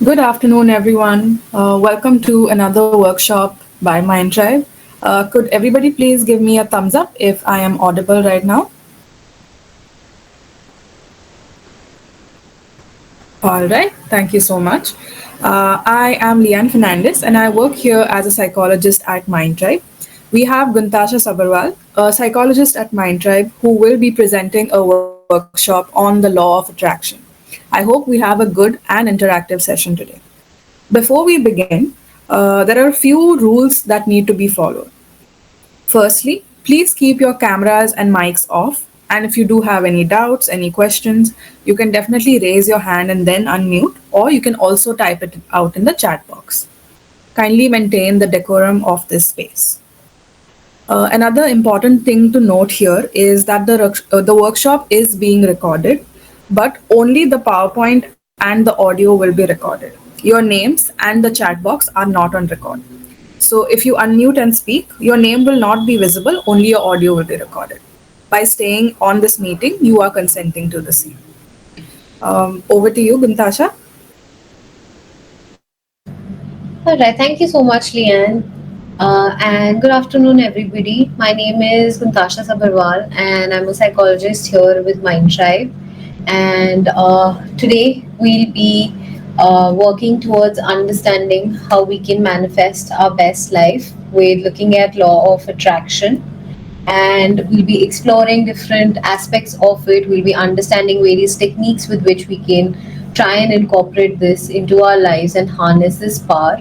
Good afternoon, everyone. Welcome to another workshop by Mind Tribe. Could everybody please give me a thumbs up if I am audible right now? All right, thank you so much. I am Leanne Fernandez and I work here as a psychologist at Mind Tribe. We have Guntasha Sabharwal, a psychologist at Mind Tribe, who will be presenting a workshop on the law of attraction. I hope we have a good and interactive session today. Before we begin, there are a few rules that need to be followed. Firstly, please keep your cameras and mics off. And if you do have any doubts, any questions, you can definitely raise your hand and then unmute, or you can also type it out in the chat box. Kindly maintain the decorum of this space. Another important thing to note here is that the workshop is being recorded, but only the PowerPoint and the audio will be recorded. Your names and the chat box are not on record. So if you unmute and speak, your name will not be visible, only your audio will be recorded. By staying on this meeting, you are consenting to the same. Over to you, Guntasha. All right, thank you so much, Leanne. And good afternoon, everybody. My name is Guntasha Sabharwal, and I'm a psychologist here with Mind Tribe. And today we'll be working towards understanding how we can manifest our best life with looking at law of attraction, and we'll be exploring different aspects of it. We'll be understanding various techniques with which we can try and incorporate this into our lives and harness this power.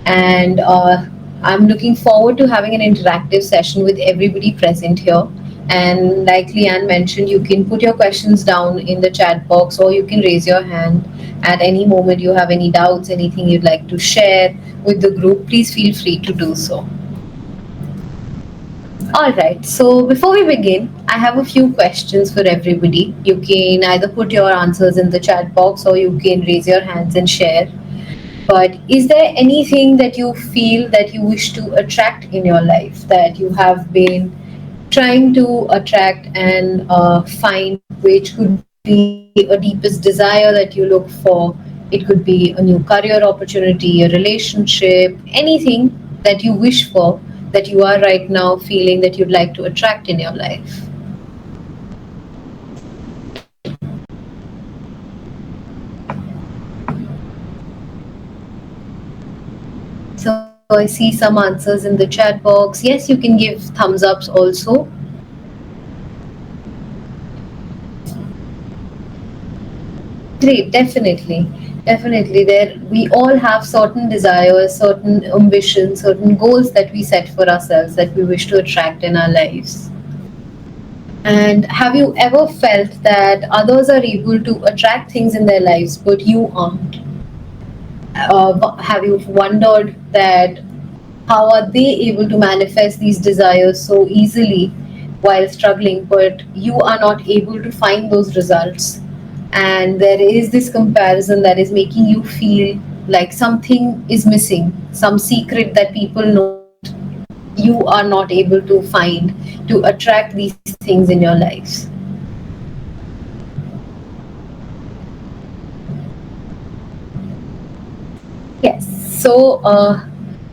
And I'm looking forward to having an interactive session with everybody present here. And like Leanne mentioned, you can put your questions down in the chat box, or you can raise your hand at any moment you have any doubts, anything you'd like to share with the group. Please feel free to do so. All right, so before we begin, I have a few questions for everybody. You can either put your answers in the chat box or you can raise your hands and share. But is there anything that you feel that you wish to attract in your life, that you have been trying to attract and find, which could be a deepest desire that you look for? It could be a new career opportunity, a relationship, anything that you wish for, that you are right now feeling that you'd like to attract in your life. So I see some answers in the chat box. Yes, you can give thumbs ups also. Great, definitely. Definitely. There we all have certain desires, certain ambitions, certain goals that we set for ourselves that we wish to attract in our lives. And have you ever felt that others are able to attract things in their lives, but you aren't? Have you wondered that how are they able to manifest these desires so easily while struggling, but you are not able to find those results? And there is this comparison that is making you feel like something is missing, some secret that people know that you are not able to find to attract these things in your lives. Yes. So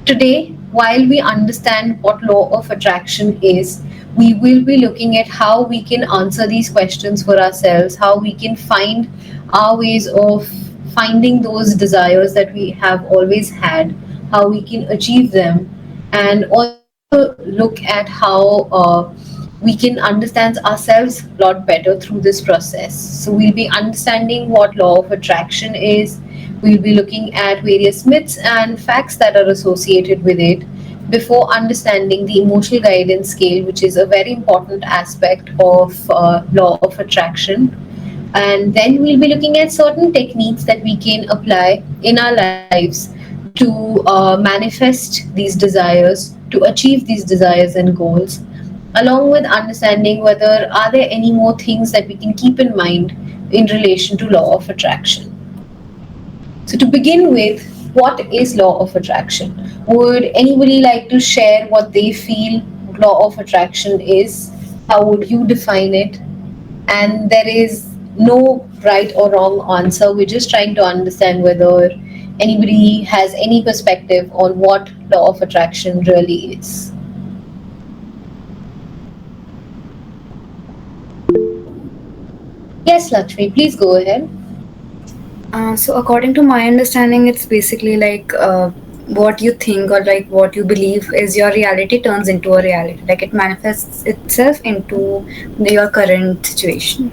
today, while we understand what law of attraction is, we will be looking at how we can answer these questions for ourselves, how we can find our ways of finding those desires that we have always had, how we can achieve them, and also look at how we can understand ourselves a lot better through this process. So we'll be understanding what law of attraction is. We'll be looking at various myths and facts that are associated with it before understanding the emotional guidance scale, which is a very important aspect of law of attraction. And then we'll be looking at certain techniques that we can apply in our lives to manifest these desires, to achieve these desires and goals, along with understanding whether are there any more things that we can keep in mind in relation to law of attraction. So to begin with, what is law of attraction? Would anybody like to share what they feel law of attraction is? How would you define it? And there is no right or wrong answer. We're just trying to understand whether anybody has any perspective on what law of attraction really is. Yes, Lakshmi, please go ahead. So according to my understanding, it's basically like what you think or like what you believe is your reality turns into a reality. Like it manifests itself into your current situation.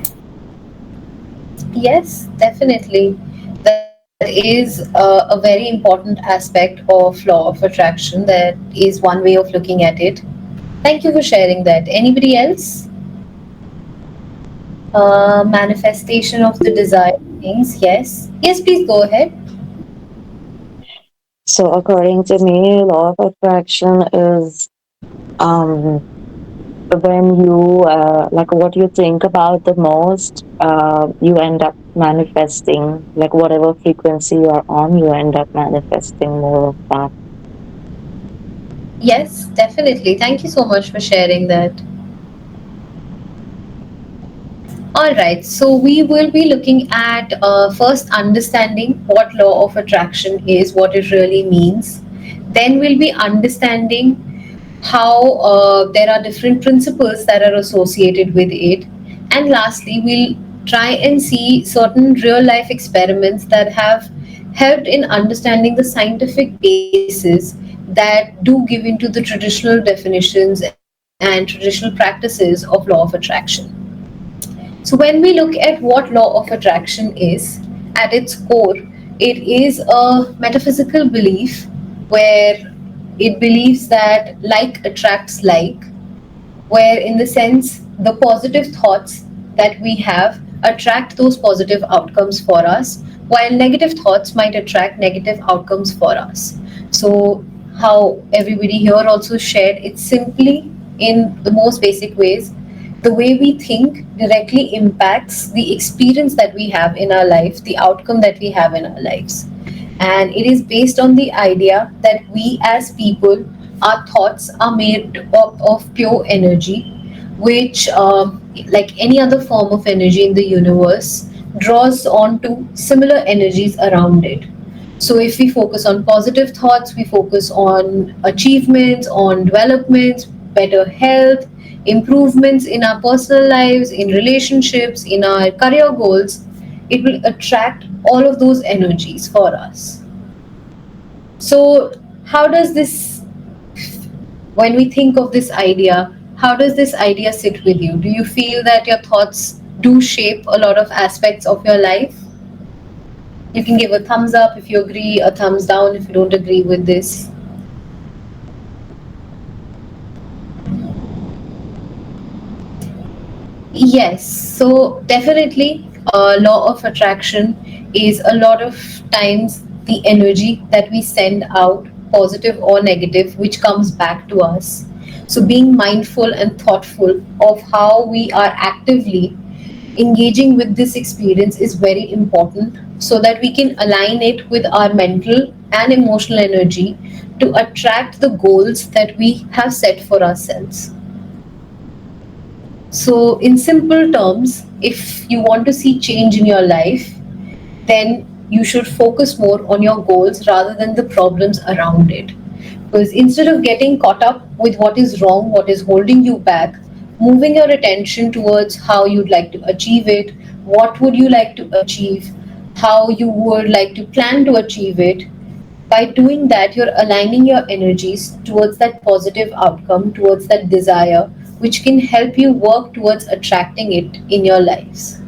Yes, definitely. That is a very important aspect of law of attraction. That is one way of looking at it. Thank you for sharing that. Anybody else? Manifestation of the desired things. Yes. Yes, please go ahead. So according to me, law of attraction is um when you like what you think about the most, you end up manifesting like whatever frequency you are on, you end up manifesting more of that. Yes, definitely. Thank you so much for sharing that. All right, so we will be looking at first understanding what law of attraction is, what it really means. Then we'll be understanding how there are different principles that are associated with it. And lastly, we'll try and see certain real life experiments that have helped in understanding the scientific basis that do give into the traditional definitions and traditional practices of law of attraction. So, when we look at what law of attraction is, at its core, it is a metaphysical belief where it believes that like attracts like, where, in the sense, the positive thoughts that we have attract those positive outcomes for us, while negative thoughts might attract negative outcomes for us. So, how everybody here also shared, it's simply in the most basic ways. The way we think directly impacts the experience that we have in our life, the outcome that we have in our lives. And it is based on the idea that we as people, our thoughts are made up of pure energy, which, like any other form of energy in the universe, draws on to similar energies around it. So, if we focus on positive thoughts, we focus on achievements, on developments, better health, improvements in our personal lives, in relationships, in our career goals, it will attract all of those energies for us. So, how does this, when we think of this idea, how does this idea sit with you? Do you feel that your thoughts do shape a lot of aspects of your life? You can give a thumbs up if you agree, a thumbs down if you don't agree with this. Yes, so definitely, law of attraction is a lot of times the energy that we send out, positive or negative, which comes back to us. So, being mindful and thoughtful of how we are actively engaging with this experience is very important so that we can align it with our mental and emotional energy to attract the goals that we have set for ourselves. So, in simple terms, if you want to see change in your life, then you should focus more on your goals rather than the problems around it. Because instead of getting caught up with what is wrong, what is holding you back, moving your attention towards how you'd like to achieve it, what would you like to achieve, how you would like to plan to achieve it, by doing that, you're aligning your energies towards that positive outcome, towards that desire, which can help you work towards attracting it in your lives.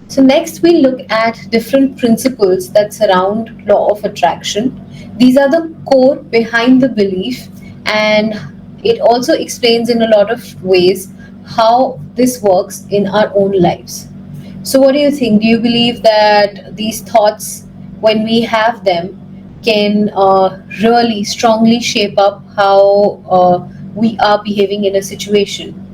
So next we look at different principles that surround law of attraction. These are the core behind the belief, and it also explains in a lot of ways how this works in our own lives. So what do you think? Do you believe that these thoughts, when we have them, can really strongly shape up how we are behaving in a situation?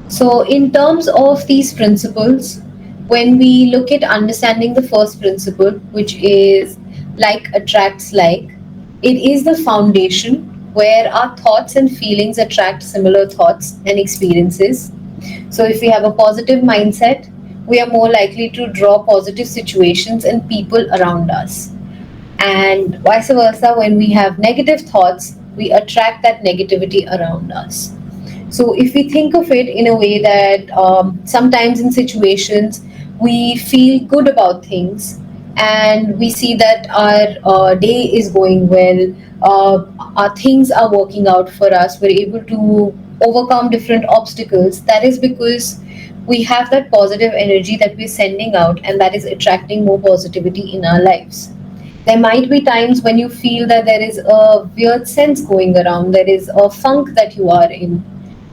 So, in terms of these principles, when we look at understanding the first principle, which is like attracts like, it is the foundation where our thoughts and feelings attract similar thoughts and experiences. So, if we have a positive mindset, we are more likely to draw positive situations and people around us. And vice versa, when we have negative thoughts, we attract that negativity around us. So, if we think of it in a way that sometimes in situations we feel good about things and we see that our day is going well, our things are working out for us, we're able to overcome different obstacles, that is because we have that positive energy that we're sending out and that is attracting more positivity in our lives. There might be times when you feel that there is a weird sense going around, there is a funk that you are in,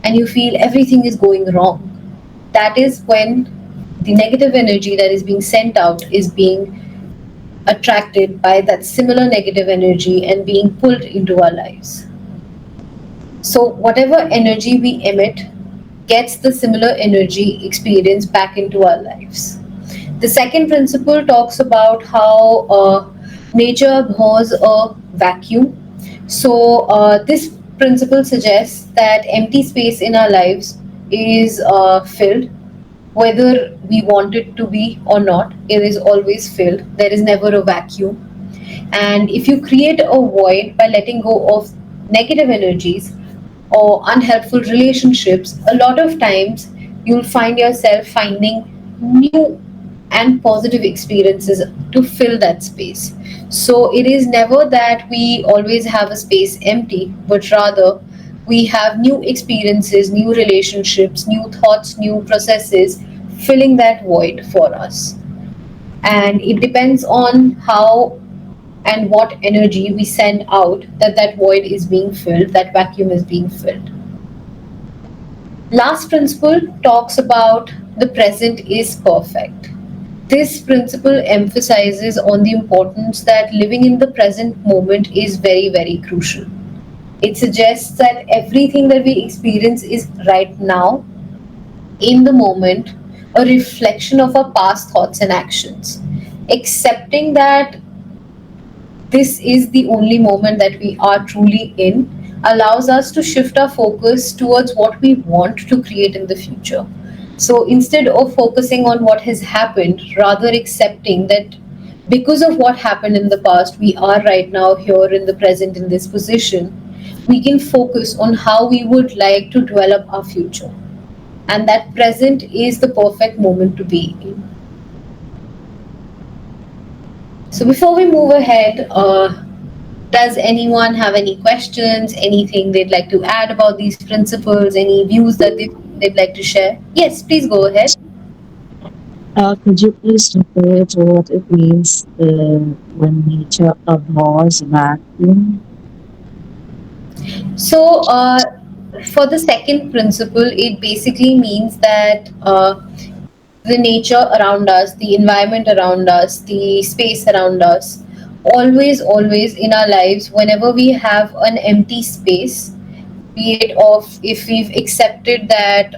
and you feel everything is going wrong. That is when the negative energy that is being sent out is being attracted by that similar negative energy and being pulled into our lives. So, whatever energy we emit gets the similar energy experience back into our lives. The second principle talks about how nature abhors a vacuum. So, this principle suggests that empty space in our lives is filled, whether we want it to be or not, it is always filled. There is never a vacuum. And if you create a void by letting go of negative energies or unhelpful relationships, a lot of times you'll find yourself finding new and positive experiences to fill that space. So it is never that we always have a space empty, but rather we have new experiences, new relationships, new thoughts, new processes filling that void for us. And it depends on how and what energy we send out that that void is being filled, that vacuum is being filled. Last principle talks about the present is perfect. This principle emphasizes on the importance that living in the present moment is very, very crucial. It suggests that everything that we experience is right now, in the moment, a reflection of our past thoughts and actions. Accepting that this is the only moment that we are truly in allows us to shift our focus towards what we want to create in the future. So instead of focusing on what has happened, rather accepting that because of what happened in the past, we are right now here in the present in this position, we can focus on how we would like to develop our future. And that present is the perfect moment to be in. So before we move ahead, does anyone have any questions, anything they'd like to add about these principles, any views that they'd like to share? Yes, please go ahead. Could you please separate what it means when nature abhors vacuum? So, for the second principle, it basically means that the nature around us, the environment around us, the space around us, always in our lives, whenever we have an empty space, be it of if we've accepted that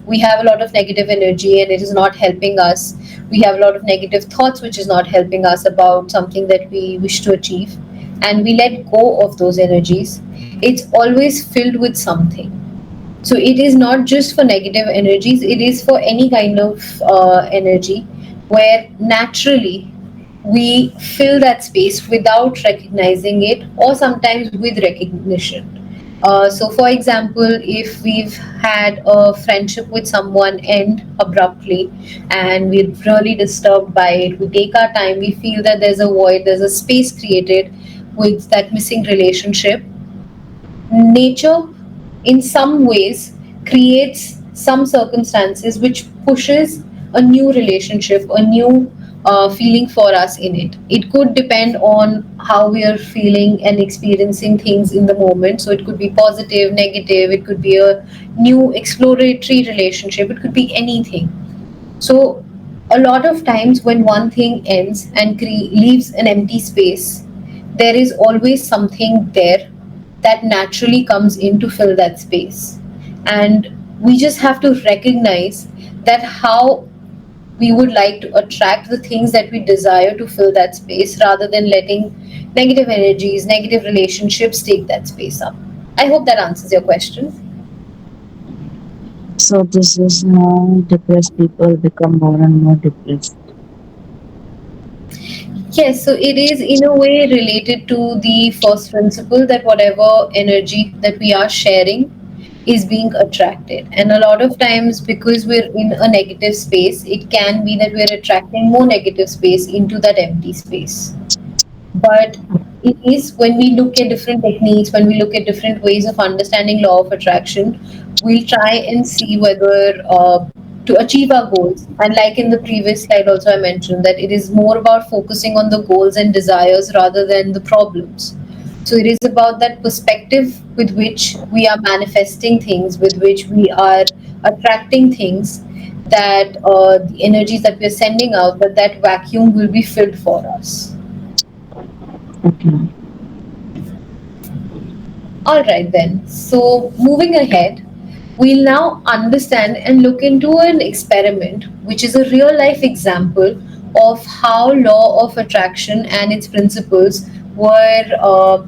we have a lot of negative energy and it is not helping us, we have a lot of negative thoughts which is not helping us about something that we wish to achieve, and we let go of those energies, it's always filled with something. So it is not just for negative energies, it is for any kind of energy where naturally we fill that space without recognizing it or sometimes with recognition. So, for example, if we've had a friendship with someone end abruptly and we're really disturbed by it, we take our time, we feel that there's a void, there's a space created with that missing relationship. Nature in some ways creates some circumstances which pushes a new relationship, a new feeling for us in it. It could depend on how we are feeling and experiencing things in the moment. So it could be positive, negative, it could be a new exploratory relationship, it could be anything. So a lot of times when one thing ends and leaves an empty space, there is always something there that naturally comes in to fill that space. And we just have to recognize that how we would like to attract the things that we desire to fill that space rather than letting negative energies, negative relationships take that space up. I hope that answers your question. So this is how depressed people become more and more depressed. Yes, so it is in a way related to the first principle that whatever energy that we are sharing is being attracted. And a lot of times, because we're in a negative space, it can be that we're attracting more negative space into that empty space. But it is when we look at different techniques, when we look at different ways of understanding law of attraction, we'll try and see whether to achieve our goals. And like in the previous slide also I mentioned that it is more about focusing on the goals and desires rather than the problems. So it is about that perspective with which we are manifesting things, with which we are attracting things, that the energies that we're sending out, that that vacuum will be filled for us. Okay. All right, then. So, moving ahead, we'll now understand and look into an experiment, which is a real life example of how law of attraction and its principles were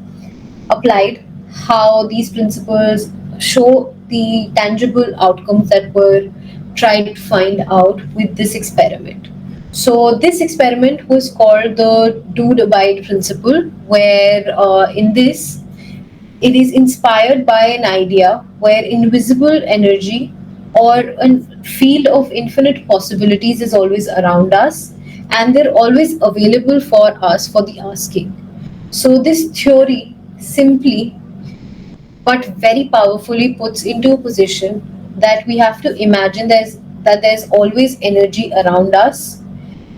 applied, how these principles show the tangible outcomes that were tried to find out with this experiment. So, this experiment was called the Do Abide principle, where in this it is inspired by an idea where invisible energy or a field of infinite possibilities is always around us and they're always available for us for the asking. So, this theory simply but very powerfully puts into a position that we have to imagine there's always energy around us,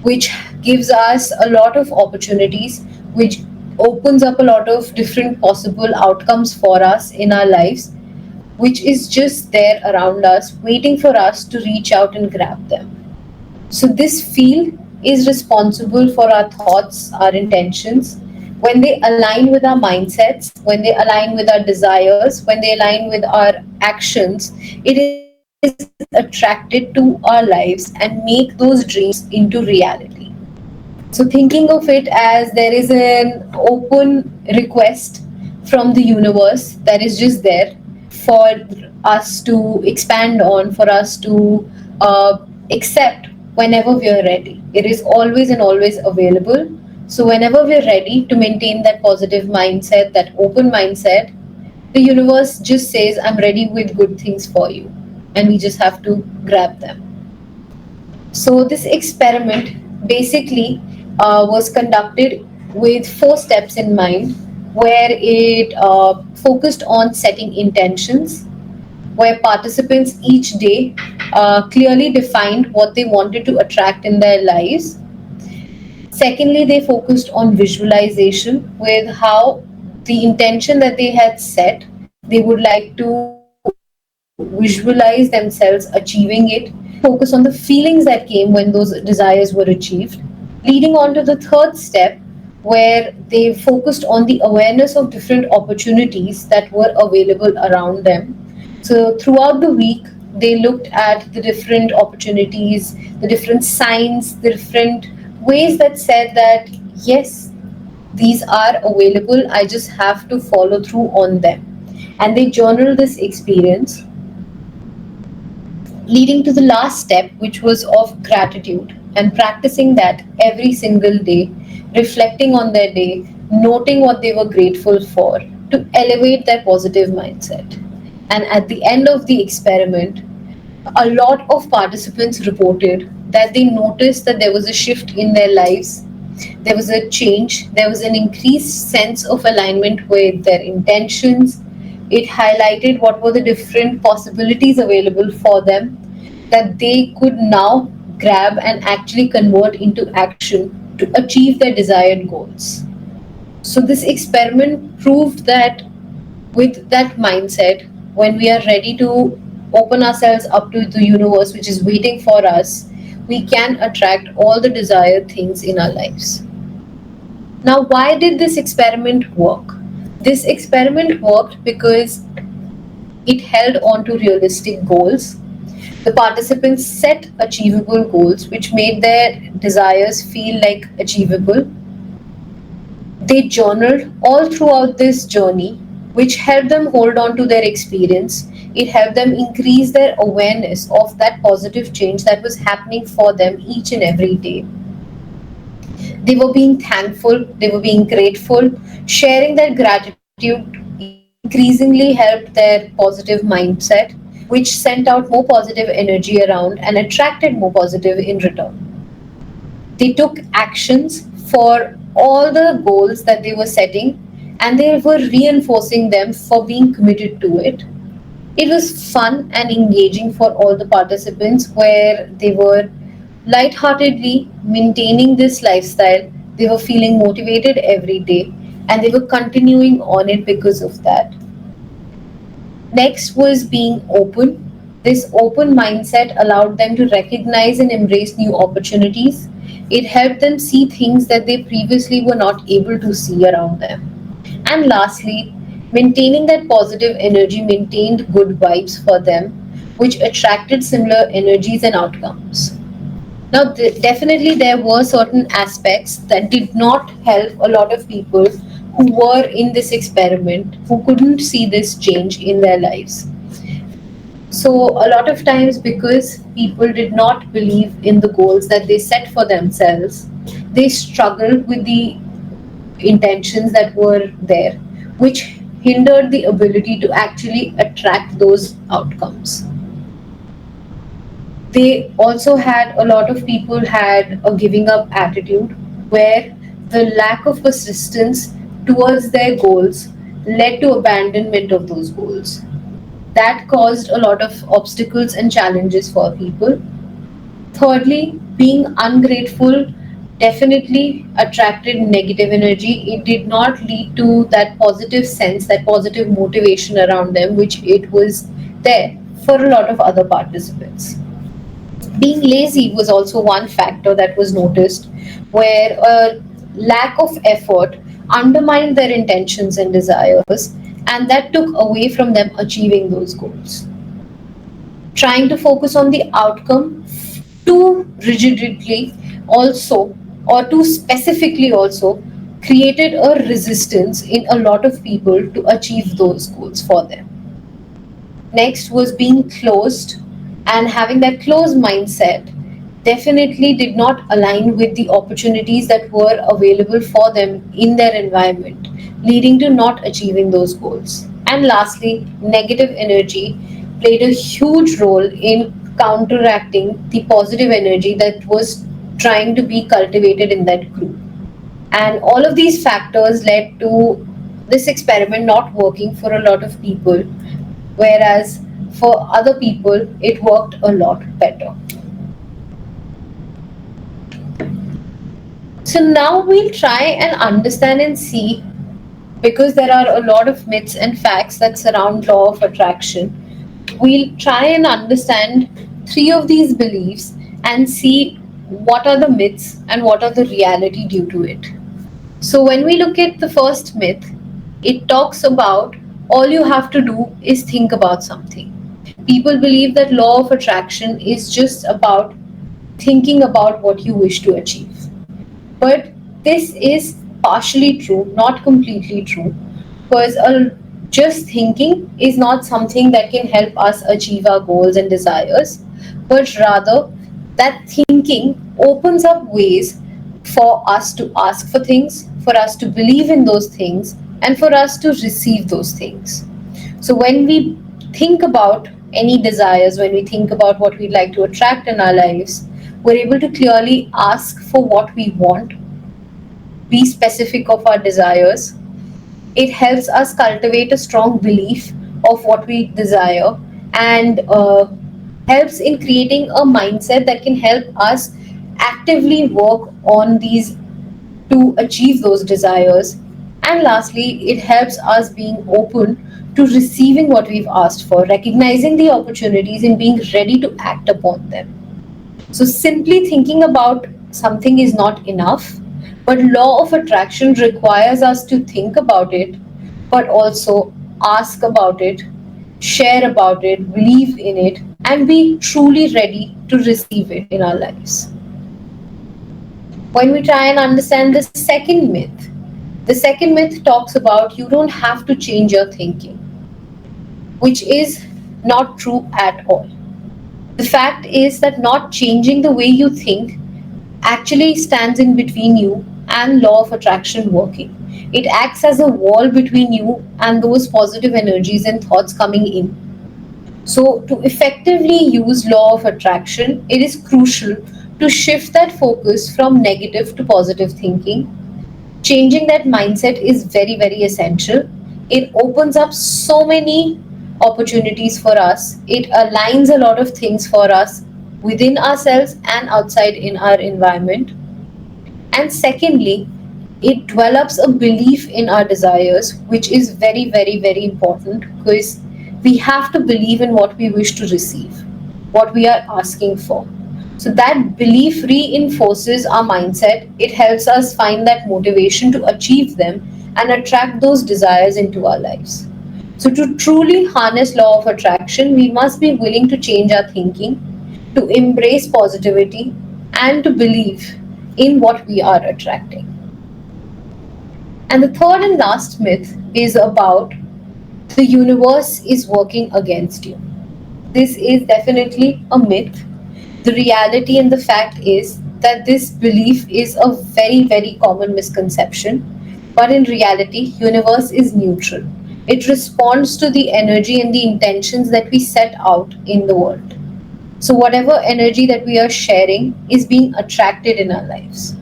which gives us a lot of opportunities, which opens up a lot of different possible outcomes for us in our lives, which is just there around us, waiting for us to reach out and grab them. So, this field is responsible for our thoughts, our intentions. When they align with our mindsets, when they align with our desires, when they align with our actions, it is attracted to our lives and make those dreams into reality. So, thinking of it as there is an open request from the universe that is just there for us to expand on, for us to accept whenever we are ready. It is always and always available. So, whenever we're ready to maintain that positive mindset, that open mindset, the universe just says, I'm ready with good things for you. And we just have to grab them. So, this experiment basically was conducted with four steps in mind, where it focused on setting intentions, where participants each day clearly defined what they wanted to attract in their lives. Secondly, they focused on visualization with how the intention that they had set, they would like to visualize themselves achieving it. Focus on the feelings that came when those desires were achieved. Leading on to the third step, where they focused on the awareness of different opportunities that were available around them. So, throughout the week, they looked at the different opportunities, the different signs, the different ways that said that yes, these are available, I just have to follow through on them. And they journal this experience, leading to the last step, which was of gratitude and practicing that every single day, reflecting on their day, noting what they were grateful for to elevate their positive mindset. And at the end of the experiment, a lot of participants reported that they noticed that there was a shift in their lives, there was a change, there was an increased sense of alignment with their intentions. It highlighted what were the different possibilities available for them that they could now grab and actually convert into action to achieve their desired goals. So, this experiment proved that with that mindset, when we are ready to open ourselves up to the universe, which is waiting for us, we can attract all the desired things in our lives. Now, why did this experiment work? This experiment worked because it held on to realistic goals. The participants set achievable goals which made their desires feel like achievable. They journaled all throughout this journey, which helped them hold on to their experience. It helped them increase their awareness of that positive change that was happening for them each and every day. They were being thankful, they were being grateful. Sharing their gratitude increasingly helped their positive mindset, which sent out more positive energy around and attracted more positive in return. They took actions for all the goals that they were setting, and they were reinforcing them for being committed to it. It was fun and engaging for all the participants where they were lightheartedly maintaining this lifestyle. They were feeling motivated every day and they were continuing on it because of that. Next was being open. This open mindset allowed them to recognize and embrace new opportunities. It helped them see things that they previously were not able to see around them. And lastly, maintaining that positive energy maintained good vibes for them, which attracted similar energies and outcomes. Now, definitely, there were certain aspects that did not help a lot of people who were in this experiment, who couldn't see this change in their lives. So, a lot of times, because people did not believe in the goals that they set for themselves, they struggled with the intentions that were there, which hindered the ability to actually attract those outcomes. They also had a lot of people had a giving up attitude where the lack of persistence towards their goals led to abandonment of those goals. That caused a lot of obstacles and challenges for people. Thirdly, being ungrateful definitely attracted negative energy. It did not lead to that positive sense, that positive motivation around them, which it was there for a lot of other participants. Being lazy was also one factor that was noticed, where a lack of effort undermined their intentions and desires, and that took away from them achieving those goals. Trying to focus on the outcome too rigidly also, or too specifically also, created a resistance in a lot of people to achieve those goals for them. Next was being closed, and having that closed mindset definitely did not align with the opportunities that were available for them in their environment, leading to not achieving those goals. And lastly, negative energy played a huge role in counteracting the positive energy that was trying to be cultivated in that group. And all of these factors led to this experiment not working for a lot of people, whereas for other people it worked a lot better. So now we'll try and understand and see, because there are a lot of myths and facts that surround law of attraction. We'll try and understand three of these beliefs and see what are the myths and what are the reality due to it. So when we look at the first myth, it talks about all you have to do is think about something. People believe that law of attraction is just about thinking about what you wish to achieve. But this is partially true, not completely true, because just thinking is not something that can help us achieve our goals and desires, but rather that thinking opens up ways for us to ask for things, for us to believe in those things, and for us to receive those things. So when we think about any desires, when we think about what we'd like to attract in our lives, we're able to clearly ask for what we want, be specific of our desires. It helps us cultivate a strong belief of what we desire, and helps in creating a mindset that can help us actively work on these to achieve those desires. And lastly, it helps us being open to receiving what we've asked for, recognizing the opportunities and being ready to act upon them. So simply thinking about something is not enough, but law of attraction requires us to think about it, but also ask about it, share about it, believe in it, and be truly ready to receive it in our lives. When we try and understand the second myth talks about you don't have to change your thinking, which is not true at all. The fact is that not changing the way you think actually stands in between you and law of attraction working. It acts as a wall between you and those positive energies and thoughts coming in. So to effectively use law of attraction, it is crucial to shift that focus from negative to positive thinking. Changing that mindset is very, very essential. It opens up so many opportunities for us. It aligns a lot of things for us within ourselves and outside in our environment. And secondly, it develops a belief in our desires, which is very, very, very important because we have to believe in what we wish to receive, what we are asking for. So that belief reinforces our mindset. It helps us find that motivation to achieve them and attract those desires into our lives. So to truly harness law of attraction, we must be willing to change our thinking, to embrace positivity, and to believe in what we are attracting. And the third and last myth is about the universe is working against you. This is definitely a myth. The reality and the fact is that this belief is a very, very common misconception. But in reality, universe is neutral. It responds to the energy and the intentions that we set out in the world. So whatever energy that we are sharing is being attracted in our lives.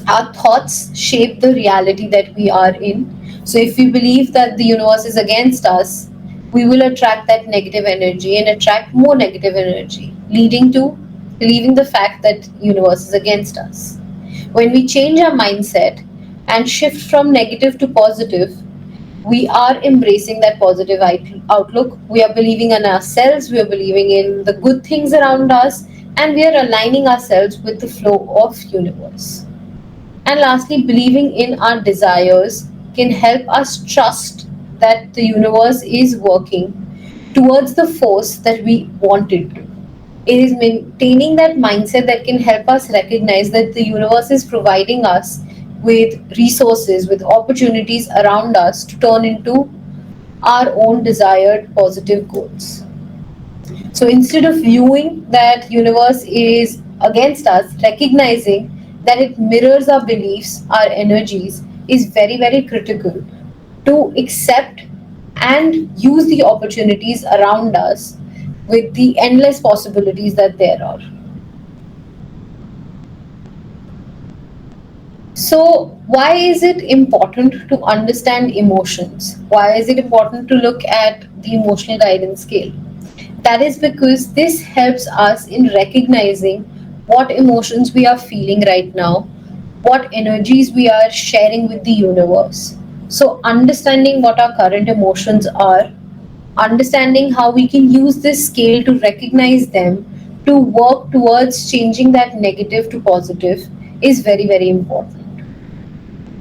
Our thoughts shape the reality that we are in. So if we believe that the universe is against us, we will attract that negative energy and attract more negative energy, leading to believing the fact that universe is against us. When we change our mindset and shift from negative to positive, we are embracing that positive outlook. We are believing in ourselves, we are believing in the good things around us, and we are aligning ourselves with the flow of universe. And lastly, believing in our desires can help us trust that the universe is working towards the force that we want it to. It is maintaining that mindset that can help us recognize that the universe is providing us with resources, with opportunities around us to turn into our own desired positive goals. So instead of viewing that universe is against us, recognizing that it mirrors our beliefs, our energies is very, very critical to accept and use the opportunities around us with the endless possibilities that there are. So, why is it important to understand emotions? Why is it important to look at the emotional guidance scale? That is because this helps us in recognizing what emotions we are feeling right now, what energies we are sharing with the universe. So, understanding what our current emotions are, understanding how we can use this scale to recognize them, to work towards changing that negative to positive is very, very important.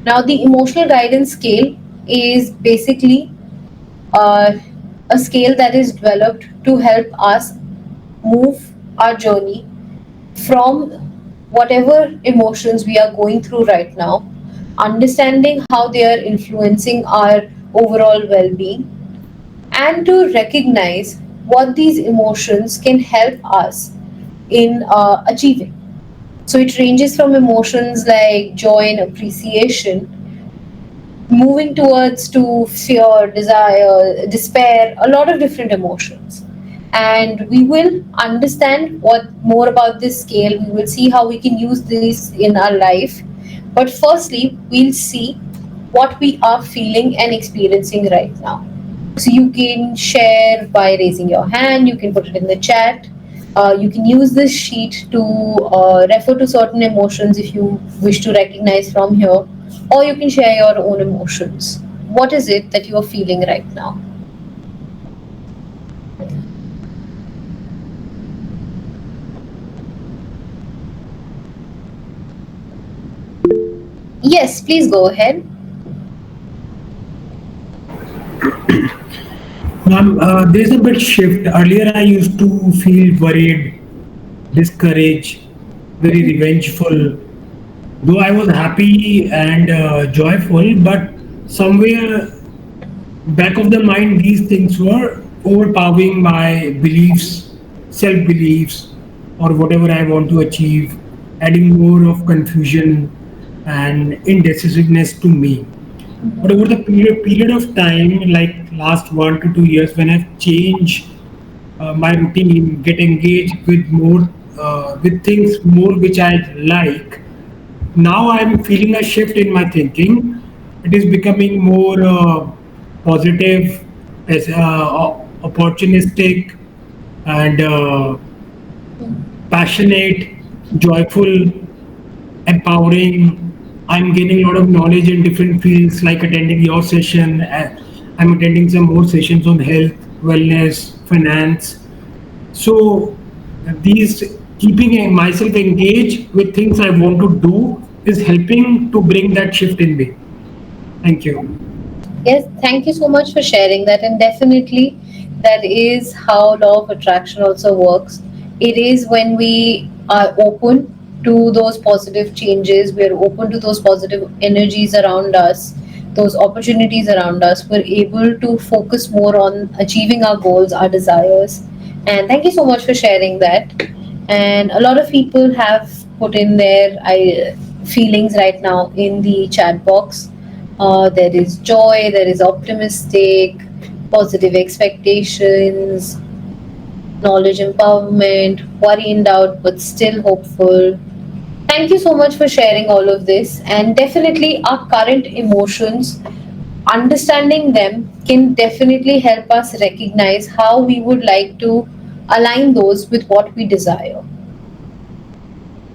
Now, the emotional guidance scale is basically uh, a scale that is developed to help us move our journey from whatever emotions we are going through right now, understanding how they are influencing our overall well being, and to recognize what these emotions can help us in achieving. So it ranges from emotions like joy and appreciation, moving towards to fear, desire, despair, a lot of different emotions. And we will understand what more about this scale. We will see how we can use this in our life. But firstly, we'll see what we are feeling and experiencing right now. So you can share by raising your hand, you can put it in the chat. You can use this sheet to refer to certain emotions if you wish to recognize from here, or you can share your own emotions. What is it that you are feeling right now? Yes, please go ahead. There's a bit shift. Earlier, I used to feel worried, discouraged, very revengeful. Though I was happy and joyful, but somewhere back of the mind, these things were overpowering my beliefs, self beliefs, or whatever I want to achieve, adding more of confusion and indecisiveness to me. But over the period of time, like last 1 to 2 years, when I've changed my routine, get engaged with more with things more which I like, now I'm feeling a shift in my thinking. It is becoming more positive, as opportunistic, and passionate, joyful, empowering. I'm gaining a lot of knowledge in different fields, like attending your session. I'm attending some more sessions on health, wellness, finance. So these keeping myself engaged with things I want to do is helping to bring that shift in me. Thank you. Yes, thank you so much for sharing that. And definitely, that is how law of attraction also works. It is when we are open to those positive changes, we are open to those positive energies around us, those opportunities around us, we're able to focus more on achieving our goals, our desires. And thank you so much for sharing that. And a lot of people have put in their feelings right now in the chat box. There is joy, there is optimistic, positive expectations, knowledge empowerment, worry and doubt, but still hopeful. Thank you so much for sharing all of this. And definitely, our current emotions, understanding them can definitely help us recognize how we would like to align those with what we desire.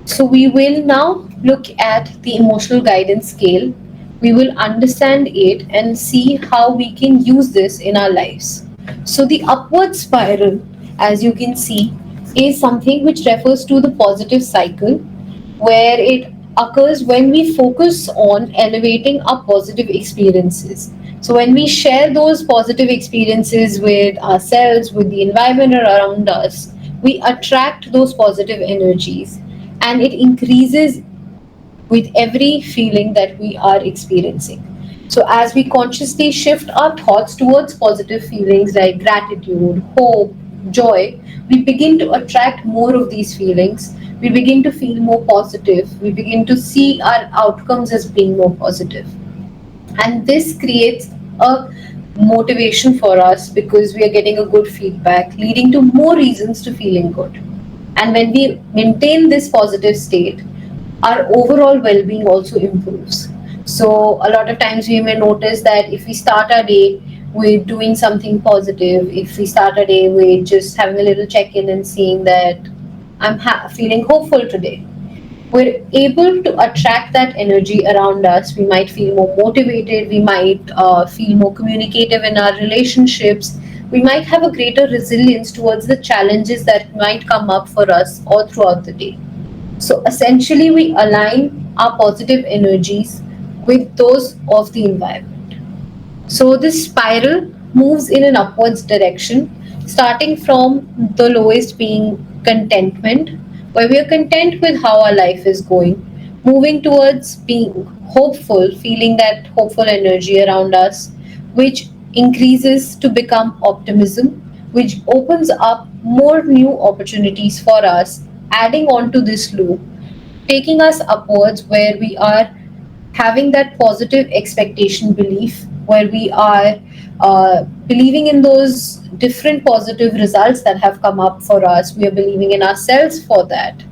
So, we will now look at the emotional guidance scale. We will understand it and see how we can use this in our lives. So, the upward spiral, as you can see, is something which refers to the positive cycle where it occurs when we focus on elevating our positive experiences. So, when we share those positive experiences with ourselves, with the environment around us, we attract those positive energies and it increases with every feeling that we are experiencing. So, as we consciously shift our thoughts towards positive feelings like gratitude, hope, joy, we begin to attract more of these feelings. We begin to feel more positive. We begin to see our outcomes as being more positive. And this creates a motivation for us because we are getting a good feedback, leading to more reasons to feeling good. And when we maintain this positive state, our overall well-being also improves. So a lot of times we may notice that if we start our day with doing something positive, if we start our day with just having a little check-in and seeing that I'm feeling hopeful today, we're able to attract that energy around us. We might feel more motivated, we might feel more communicative in our relationships, we might have a greater resilience towards the challenges that might come up for us all throughout the day. So essentially, we align our positive energies with those of the environment. So this spiral moves in an upwards direction, starting from the lowest being contentment, where we are content with how our life is going, moving towards being hopeful, feeling that hopeful energy around us, which increases to become optimism, which opens up more new opportunities for us, adding on to this loop, taking us upwards where we are having that positive expectation belief where we are believing in those different positive results that have come up for us. We are believing in ourselves for that.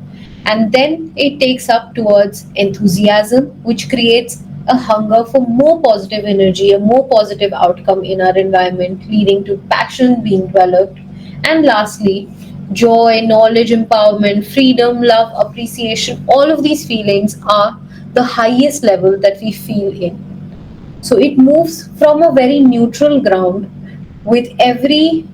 And then it takes up towards enthusiasm, which creates a hunger for more positive energy, a more positive outcome in our environment, leading to passion being developed. And lastly, joy, knowledge, empowerment, freedom, love, appreciation, all of these feelings are the highest level that we feel in. So it moves from a very neutral ground with every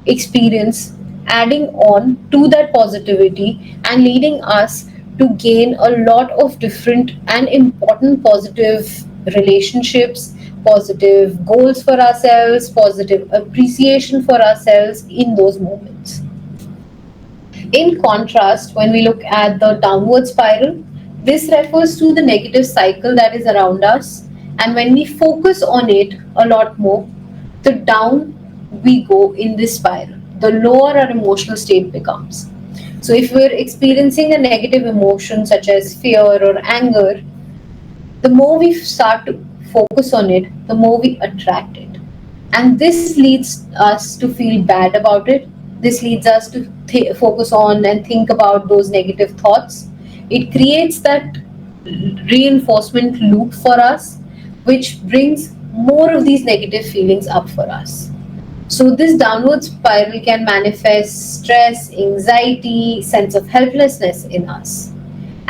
experience adding on to that positivity and leading us to gain a lot of different and important positive relationships, positive goals for ourselves, positive appreciation for ourselves in those moments. In contrast, when we look at the downward spiral, this refers to the negative cycle that is around us. And when we focus on it a lot more, the down we go in this spiral, the lower our emotional state becomes. So, if we're experiencing a negative emotion such as fear or anger, the more we start to focus on it, the more we attract it. And this leads us to feel bad about it. This leads us to focus on and think about those negative thoughts. It creates that reinforcement loop for us, which brings more of these negative feelings up for us. So, this downward spiral can manifest stress, anxiety, sense of helplessness in us.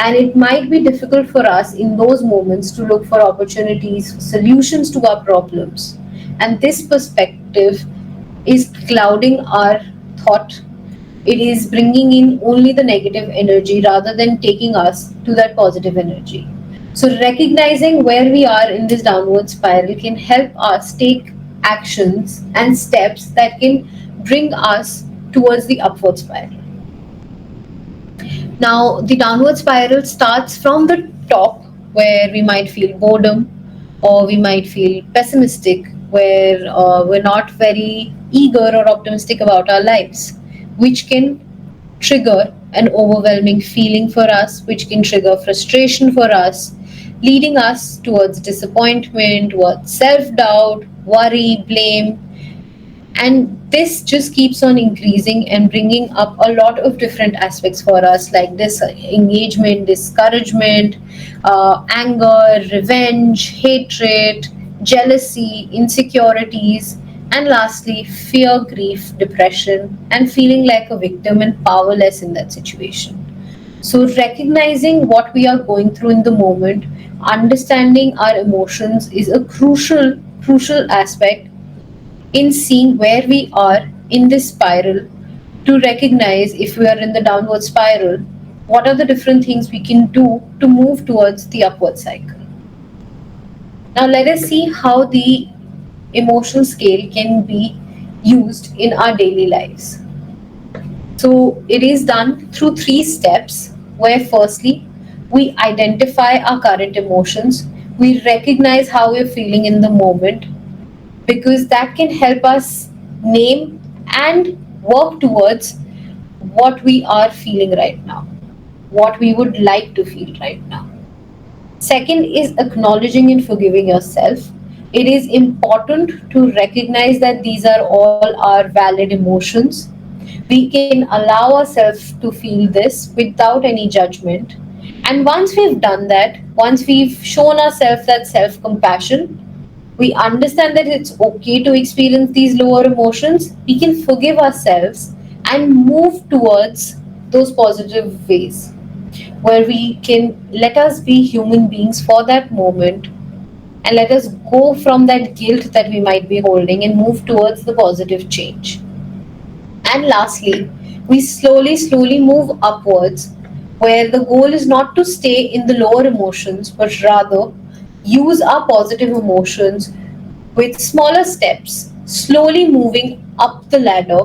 And it might be difficult for us in those moments to look for opportunities, solutions to our problems. And this perspective is clouding our thought. It is bringing in only the negative energy rather than taking us to that positive energy. So, recognizing where we are in this downward spiral can help us take actions and steps that can bring us towards the upward spiral. Now, the downward spiral starts from the top, where we might feel boredom, or we might feel pessimistic, where we're not very eager or optimistic about our lives, which can trigger an overwhelming feeling for us, which can trigger frustration for us, leading us towards disappointment, towards self doubt, worry, blame, and this just keeps on increasing and bringing up a lot of different aspects for us, like this engagement, discouragement, anger, revenge, hatred, jealousy, insecurities, and lastly fear, grief, depression, and feeling like a victim and powerless in that situation. So, recognizing what we are going through in the moment, understanding our emotions is a crucial aspect in seeing where we are in this spiral, to recognize if we are in the downward spiral, what are the different things we can do to move towards the upward cycle. Now, let us see how the emotional scale can be used in our daily lives. So, it is done through three steps, where firstly, we identify our current emotions, we recognize how we're feeling in the moment, because that can help us name and work towards what we are feeling right now, what we would like to feel right now. Second is acknowledging and forgiving yourself. It is important to recognize that these are all our valid emotions. We can allow ourselves to feel this without any judgment. And once we've done that, once we've shown ourselves that self compassion, we understand that it's okay to experience these lower emotions, we can forgive ourselves and move towards those positive ways, where we can let us be human beings for that moment, and let us go from that guilt that we might be holding and move towards the positive change. And lastly, we slowly move upwards, where the goal is not to stay in the lower emotions, but rather use our positive emotions with smaller steps, slowly moving up the ladder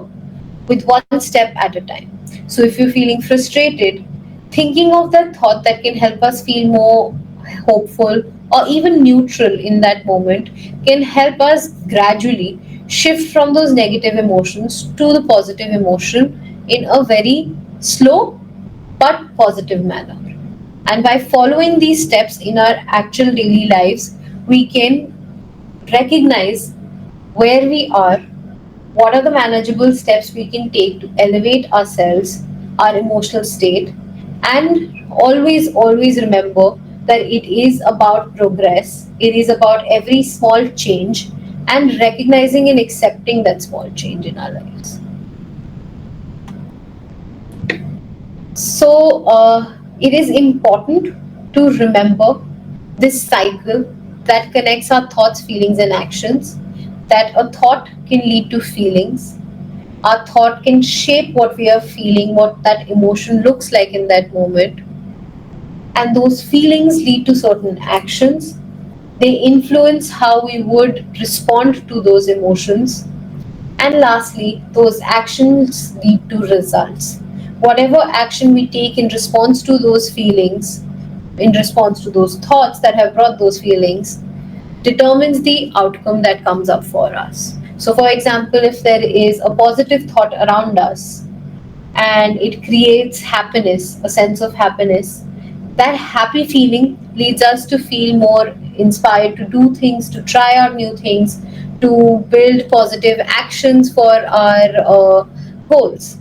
with one step at a time. So, if you're feeling frustrated, thinking of that thought that can help us feel more hopeful or even neutral in that moment can help us gradually shift from those negative emotions to the positive emotion in a very slow but positive manner. And by following these steps in our actual daily lives, we can recognize where we are, what are the manageable steps we can take to elevate ourselves, our emotional state, and always remember that it is about progress, it is about every small change, and recognizing and accepting that small change in our lives. So, it is important to remember this cycle that connects our thoughts, feelings, and actions. That a thought can lead to feelings. Our thought can shape what we are feeling, what that emotion looks like in that moment. And those feelings lead to certain actions. They influence how we would respond to those emotions. And lastly, those actions lead to results. Whatever action we take in response to those feelings, in response to those thoughts that have brought those feelings, determines the outcome that comes up for us. So, for example, if there is a positive thought around us and it creates happiness, a sense of happiness, that happy feeling leads us to feel more inspired to do things, to try out new things, to build positive actions for our goals.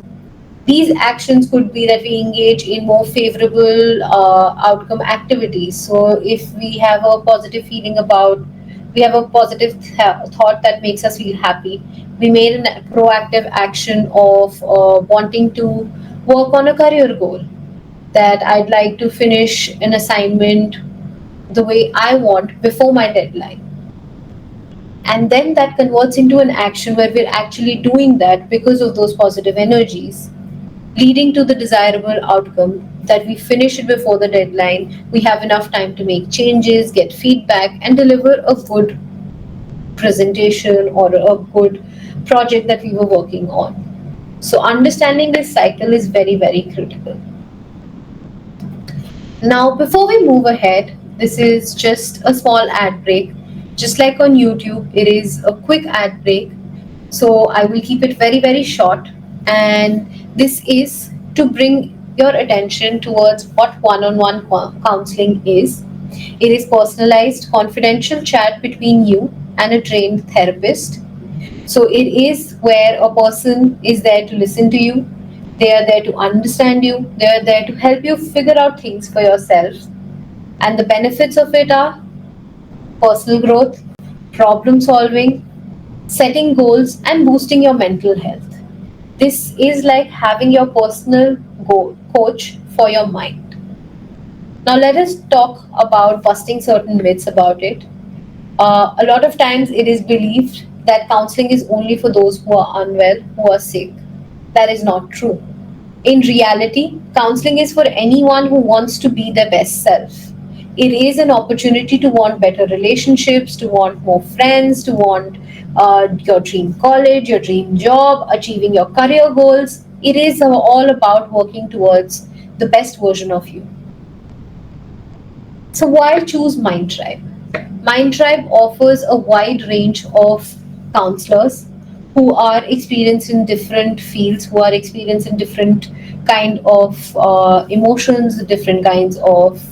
These actions could be that we engage in more favorable outcome activities. So if we have a positive feeling about, we have a positive thought that makes us feel happy, we made a proactive action of wanting to work on a career goal, that I'd like to finish an assignment the way I want before my deadline. And then that converts into an action where we're actually doing that because of those positive energies, leading to the desirable outcome that we finish it before the deadline, we have enough time to make changes, get feedback, and deliver a good presentation or a good project that we were working on. So, understanding this cycle is very, very critical. Now, before we move ahead, this is just a small ad break. Just like on YouTube, it is a quick ad break. So I will keep it very, very short. And this is to bring your attention towards what one on one counseling is. It is personalized, confidential chat between you and a trained therapist. So it is where a person is there to listen to you, they are there to understand you, they are there to help you figure out things for yourself. And the benefits of it are personal growth, problem solving, setting goals, and boosting your mental health. This is like having your personal coach for your mind. Now, let us talk about busting certain myths about it. A lot of times it is believed that counseling is only for those who are unwell, who are sick. That is not true. In reality, counseling is for anyone who wants to be their best self. It is an opportunity to want better relationships, to want more friends, to want your dream college, your dream job, achieving your career goals. It is all about working towards the best version of you. So, why choose Mind Tribe? Mind Tribe offers a wide range of counselors who are experienced in different fields, who are experienced in different kind of emotions, different kinds of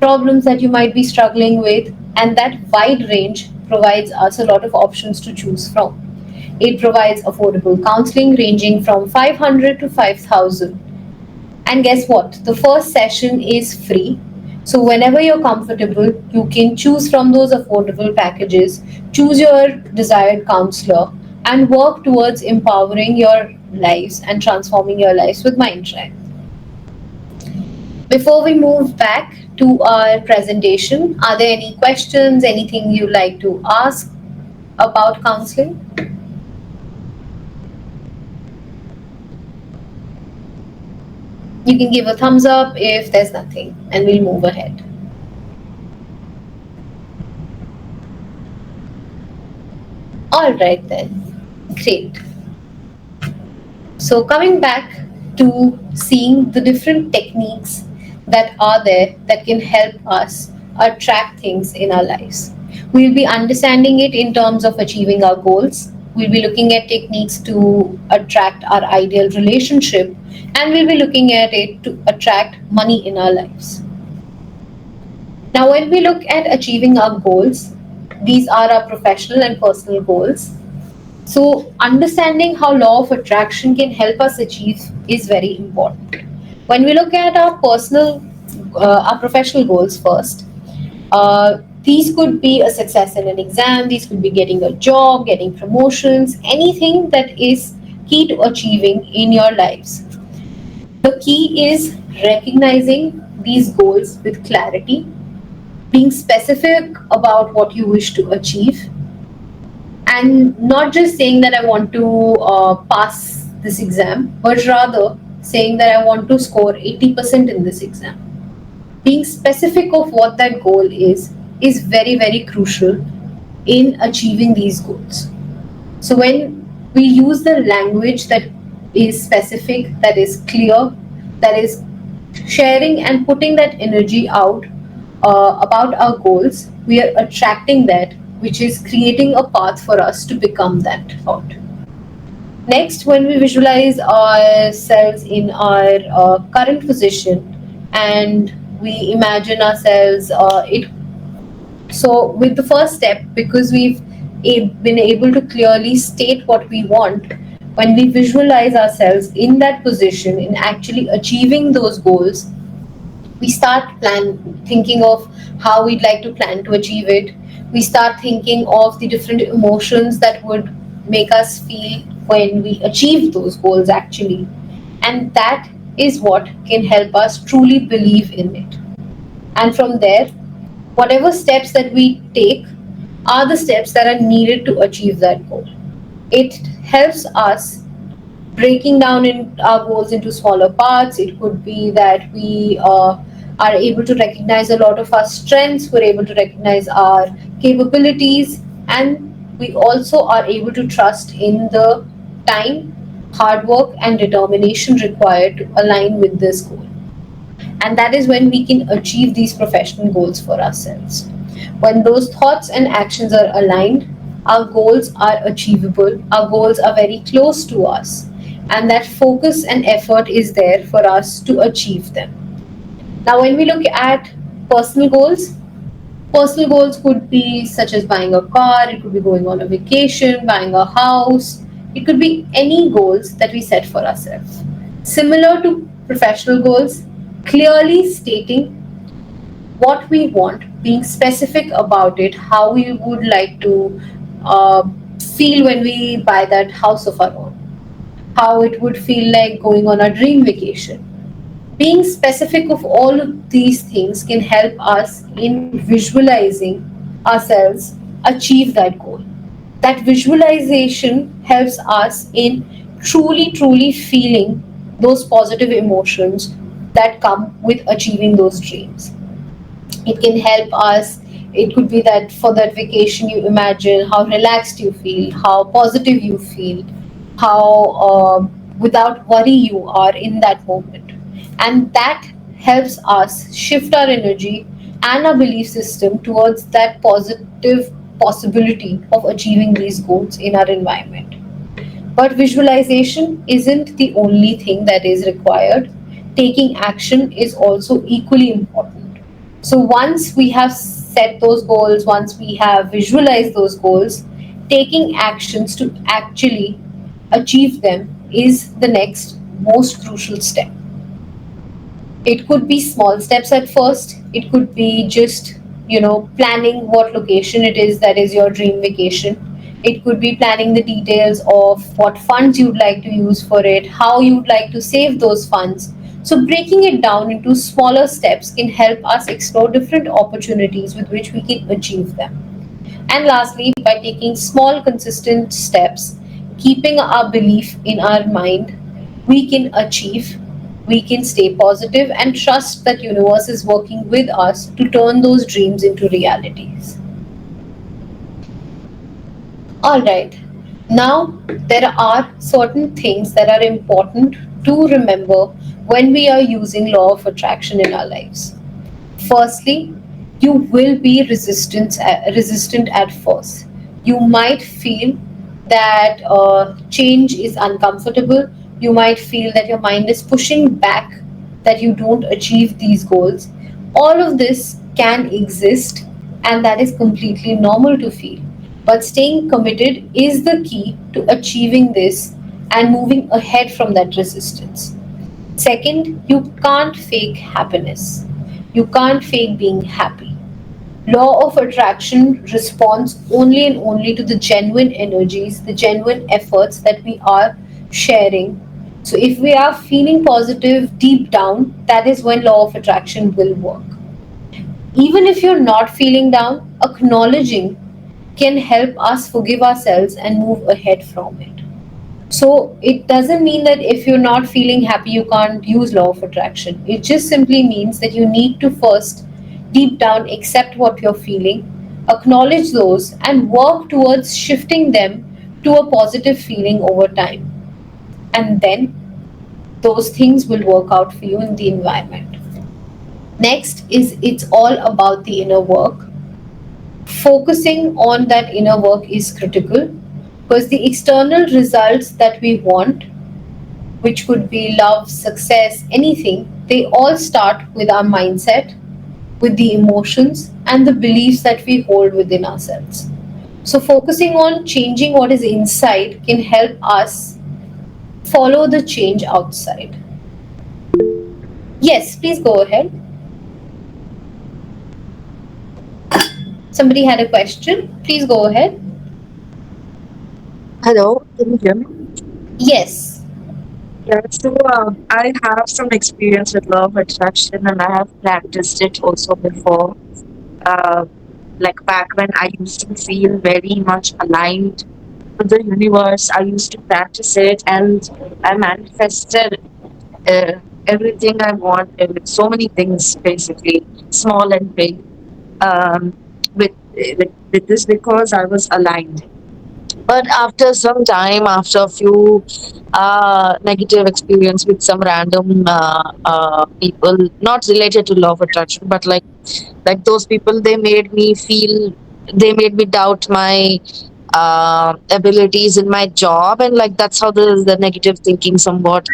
problems that you might be struggling with, and that wide range provides us a lot of options to choose from. It provides affordable counseling ranging from 500 to 5,000. And guess what? The first session is free. So, whenever you're comfortable, you can choose from those affordable packages, choose your desired counselor, and work towards empowering your lives and transforming your lives with Mindtribe. Before we move back to our presentation, are there any questions, anything you'd like to ask about counseling? You can give a thumbs up if there's nothing, and we'll move ahead. All right, then. Great. So, coming back to seeing the different techniques that are there that can help us attract things in our lives. We'll be understanding it in terms of achieving our goals. We'll be looking at techniques to attract our ideal relationship, and we'll be looking at it to attract money in our lives. Now, when we look at achieving our goals, these are our professional and personal goals. So, understanding how law of attraction can help us achieve is very important. When we look at our professional goals first, these could be a success in an exam, these could be getting a job, getting promotions, anything that is key to achieving in your lives. The key is recognizing these goals with clarity, being specific about what you wish to achieve, and not just saying that I want to pass this exam, but rather saying that I want to score 80% in this exam. Being specific of what that goal is is very, very crucial in achieving these goals. So when we use the language that is specific, that is clear, that is sharing and putting that energy out about our goals, we are attracting that, which is creating a path for us to become that thought. Next, when we visualize ourselves in our current position and we imagine ourselves, it so with the first step, because we've been able to clearly state what we want, when we visualize ourselves in that position, in actually achieving those goals, we start plan thinking of how we'd like to plan to achieve it. We start thinking of the different emotions that would make us feel when we achieve those goals actually, and that is what can help us truly believe in it. And from there, whatever steps that we take are the steps that are needed to achieve that goal. It helps us breaking down in our goals into smaller parts. It could be that we are able to recognize a lot of our strengths, we're able to recognize our capabilities, and we also are able to trust in the time, hard work, and determination required to align with this goal. And that is when we can achieve these professional goals for ourselves. When those thoughts and actions are aligned, our goals are achievable, our goals are very close to us, and that focus and effort is there for us to achieve them. Now, when we look at personal goals, personal goals could be such as buying a car, it could be going on a vacation, buying a house, it could be any goals that we set for ourselves. Similar to professional goals, clearly stating what we want, being specific about it, how we would like to uh, feel when we buy that house of our own, how it would feel like going on a dream vacation. Being specific of all of these things can help us in visualizing ourselves achieve that goal. That visualization helps us in truly feeling those positive emotions that come with achieving those dreams. It can help us. It could be that for that vacation you imagine how relaxed you feel, how positive you feel, how without worry you are in that moment, and that helps us shift our energy and our belief system towards that positive possibility of achieving these goals in our environment. But visualization isn't the only thing that is required. Taking action is also equally important. So once we have set those goals, once we have visualized those goals, taking actions to actually achieve them is the next most crucial step. It could be small steps at first. It could be just, planning what location it is that is your dream vacation. It could be planning the details of what funds you'd like to use for it, how you'd like to save those funds. So, breaking it down into smaller steps can help us explore different opportunities with which we can achieve them. And lastly, by taking small, consistent steps, keeping our belief in our mind, we can achieve, we can stay positive and trust that universe is working with us to turn those dreams into realities. All right. Now, there are certain things that are important to remember when we are using law of attraction in our lives. Firstly, you will be resistant at first. You might feel that change is uncomfortable. You might feel that your mind is pushing back, that you don't achieve these goals. All of this can exist, and that is completely normal to feel. But staying committed is the key to achieving this and moving ahead from that resistance. Second, you can't fake happiness. You can't fake being happy. Law of attraction responds only and only to the genuine energies, the genuine efforts that we are sharing. So if we are feeling positive deep down, that is when law of attraction will work. Even if you're not feeling down, acknowledging can help us forgive ourselves and move ahead from it. So it doesn't mean that if you're not feeling happy, you can't use law of attraction. It just simply means that you need to first deep down accept what you're feeling, acknowledge those, and work towards shifting them to a positive feeling over time. And then those things will work out for you in the environment. Next is it's all about the inner work. Focusing on that inner work is critical because the external results that we want, which could be love, success, anything, they all start with our mindset, with the emotions, and the beliefs that we hold within ourselves. So, focusing on changing what is inside can help us follow the change outside. Yes, please go ahead. Somebody had a question. Please go ahead. Hello, can you hear me? Yes. Yeah, so I have some experience with law of attraction and I have practiced it also before. Uh, like back when I used to feel very much aligned with the universe, I used to practice it and I manifested uh, everything I wanted with so many things, basically, small and big, um, with this because I was aligned. But after some time, after a few negative experience with some random people, not related to law of attraction, but like those people, they made me doubt my abilities in my job, and like that's how the negative thinking somewhat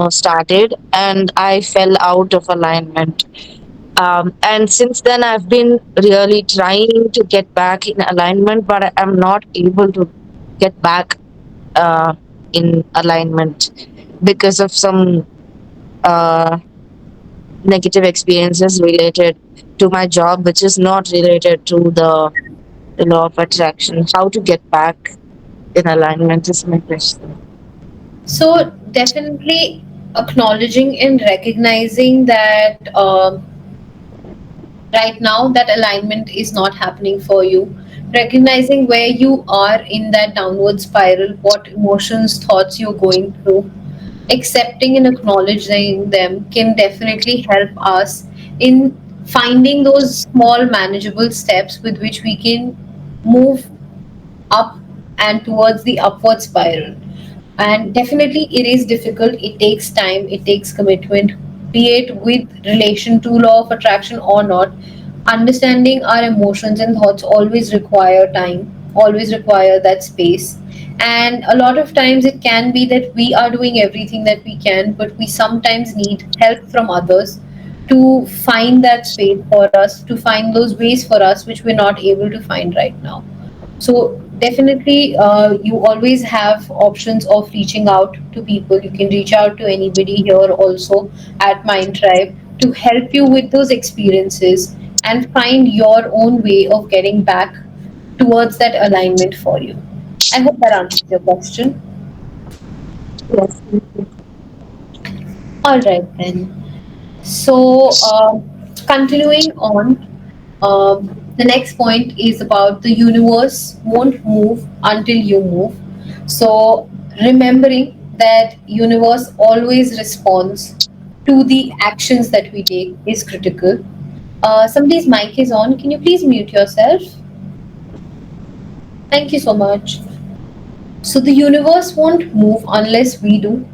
started, and I fell out of alignment. And since then, I've been really trying to get back in alignment, but I'm not able to get back in alignment because of some uh, negative experiences related to my job, which is not related to the law of attraction. How to get back in alignment is my question. So, definitely acknowledging and recognizing that right now that alignment is not happening for you, recognizing where you are in that downward spiral, what emotions, thoughts you're going through, accepting and acknowledging them can definitely help us in finding those small manageable steps with which we can move up and towards the upward spiral. And definitely it is difficult, it takes time, it takes commitment, be it with relation to law of attraction or not. Understanding our emotions and thoughts always require time, always require that space. And a lot of times it can be that we are doing everything that we can, but we sometimes need help from others to find that space for us, to find those ways for us which we're not able to find right now. So definitely, you always have options of reaching out to people. You can reach out to anybody here also at Mind Tribe to help you with those experiences and find your own way of getting back towards that alignment for you. I hope that answers your question. Yes. All right then. So, continuing on, the next point is about the universe won't move until you move. So, remembering that universe always responds to the actions that we take is critical. Somebody's mic is on. Can you please mute yourself? Thank you so much. So, the universe won't move unless we do.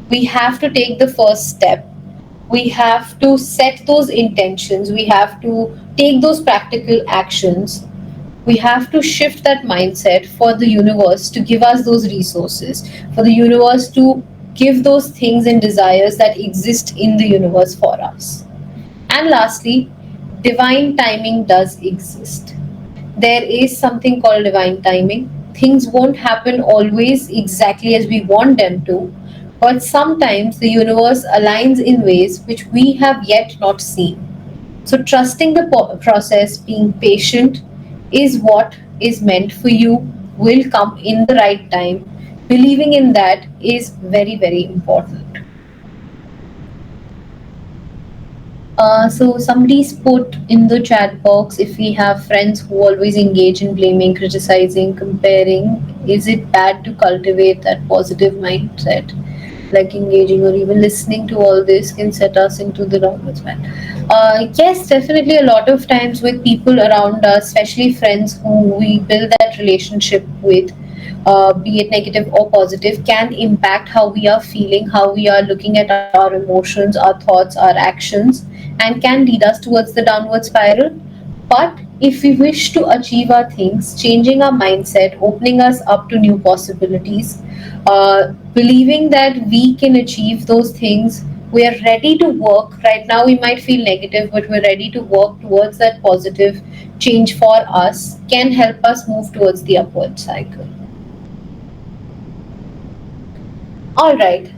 We have to take the first step. We have to set those intentions, we have to take those practical actions, we have to shift that mindset for the universe to give us those resources, for the universe to give those things and desires that exist in the universe for us. And lastly, divine timing does exist. There is something called divine timing. Things won't happen always exactly as we want them to, but sometimes the universe aligns in ways which we have yet not seen. So, trusting the process, being patient, is what is meant for you, will come in the right time. Believing in that is very, very important. So somebody's put in the chat box, if we have friends who always engage in blaming, criticizing, comparing, is it bad to cultivate that positive mindset? like engaging or even listening to all this can set us into the downward spiral? Yes, definitely. A lot of times with people around us, especially friends who we build that relationship with, be it negative or positive, can impact how we are feeling, how we are looking at our emotions, our thoughts, our actions, and can lead us towards the downward spiral. But if we wish to achieve our things, changing our mindset, opening us up to new possibilities, believing that we can achieve those things, we are ready to work. Right now, we might feel negative, but we're ready to work towards that positive change for us, can help us move towards the upward cycle. All right,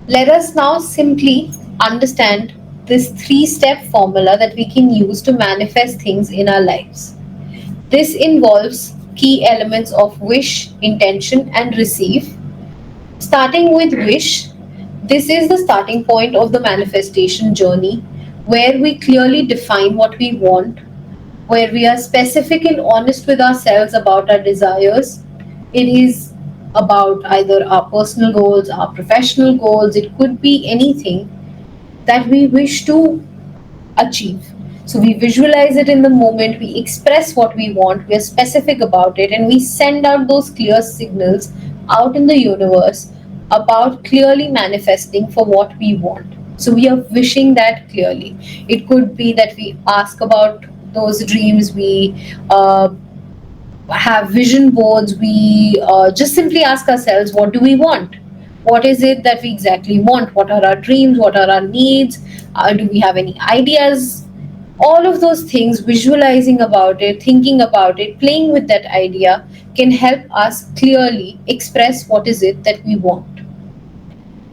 let us now simply understand this three-step formula that we can use to manifest things in our lives. This involves key elements of wish, intention, and receive. Starting with wish, this is the starting point of the manifestation journey where we clearly define what we want, where we are specific and honest with ourselves about our desires. It is about either our personal goals, our professional goals, it could be anything that we wish to achieve. So we visualize it in the moment, we express what we want, we are specific about it, and we send out those clear signals out in the universe about clearly manifesting for what we want. So we are wishing that clearly. It could be that we ask about those dreams, we have vision boards, we just simply ask ourselves, what do we want? What is it that we exactly want? What are our dreams? What are our needs? Do we have any ideas? All of those things, visualizing about it, thinking about it, playing with that idea can help us clearly express what is it that we want.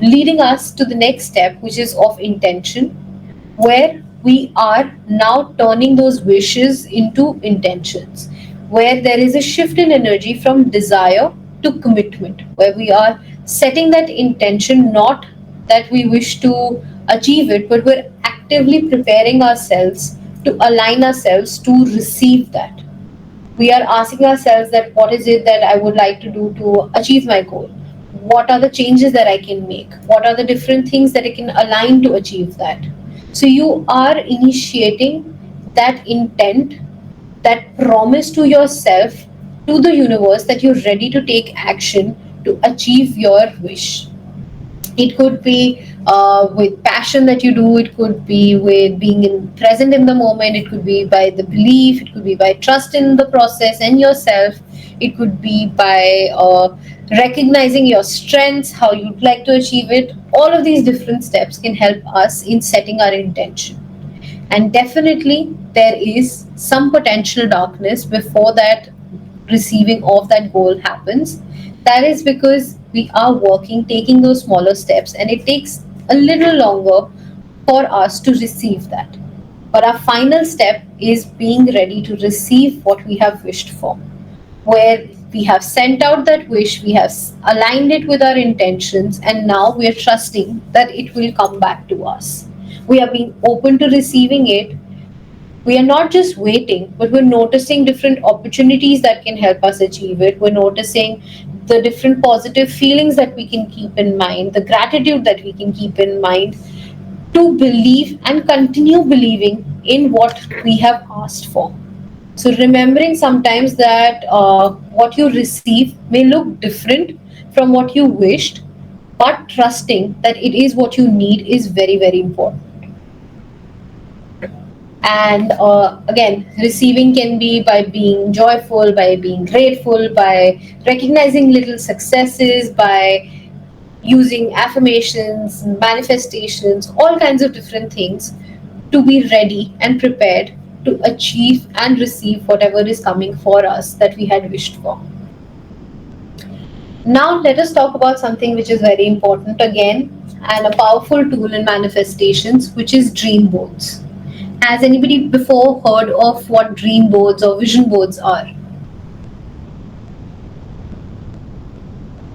Leading us to the next step, which is of intention, where we are now turning those wishes into intentions, where there is a shift in energy from desire to commitment, where we are setting that intention, not that we wish to achieve it, but we're actively preparing ourselves to align ourselves to receive that. We are asking ourselves that what is it that I would like to do to achieve my goal? What are the changes that I can make? What are the different things that I can align to achieve that? So you are initiating that intent, that promise to yourself, to the universe, that you're ready to take action to achieve your wish. It could be with passion that you do, it could be with being present in the moment, it could be by the belief, it could be by trust in the process and yourself, it could be by recognizing your strengths, how you'd like to achieve it. All of these different steps can help us in setting our intention. And definitely, there is some potential darkness before that receiving of that goal happens. That is because we are working, taking those smaller steps, and it takes a little longer for us to receive that. But our final step is being ready to receive what we have wished for, where we have sent out that wish, we have aligned it with our intentions, and now we are trusting that it will come back to us. We are being open to receiving it. We are not just waiting, but we're noticing different opportunities that can help us achieve it. We're noticing the different positive feelings that we can keep in mind, the gratitude that we can keep in mind to believe and continue believing in what we have asked for. So, remembering sometimes that what you receive may look different from what you wished, but trusting that it is what you need is very, very important. And again, receiving can be by being joyful, by being grateful, by recognizing little successes, by using affirmations, manifestations, all kinds of different things to be ready and prepared to achieve and receive whatever is coming for us that we had wished for. Now, let us talk about something which is very important again and a powerful tool in manifestations, which is dream boards. Has anybody before heard of what dream boards or vision boards are?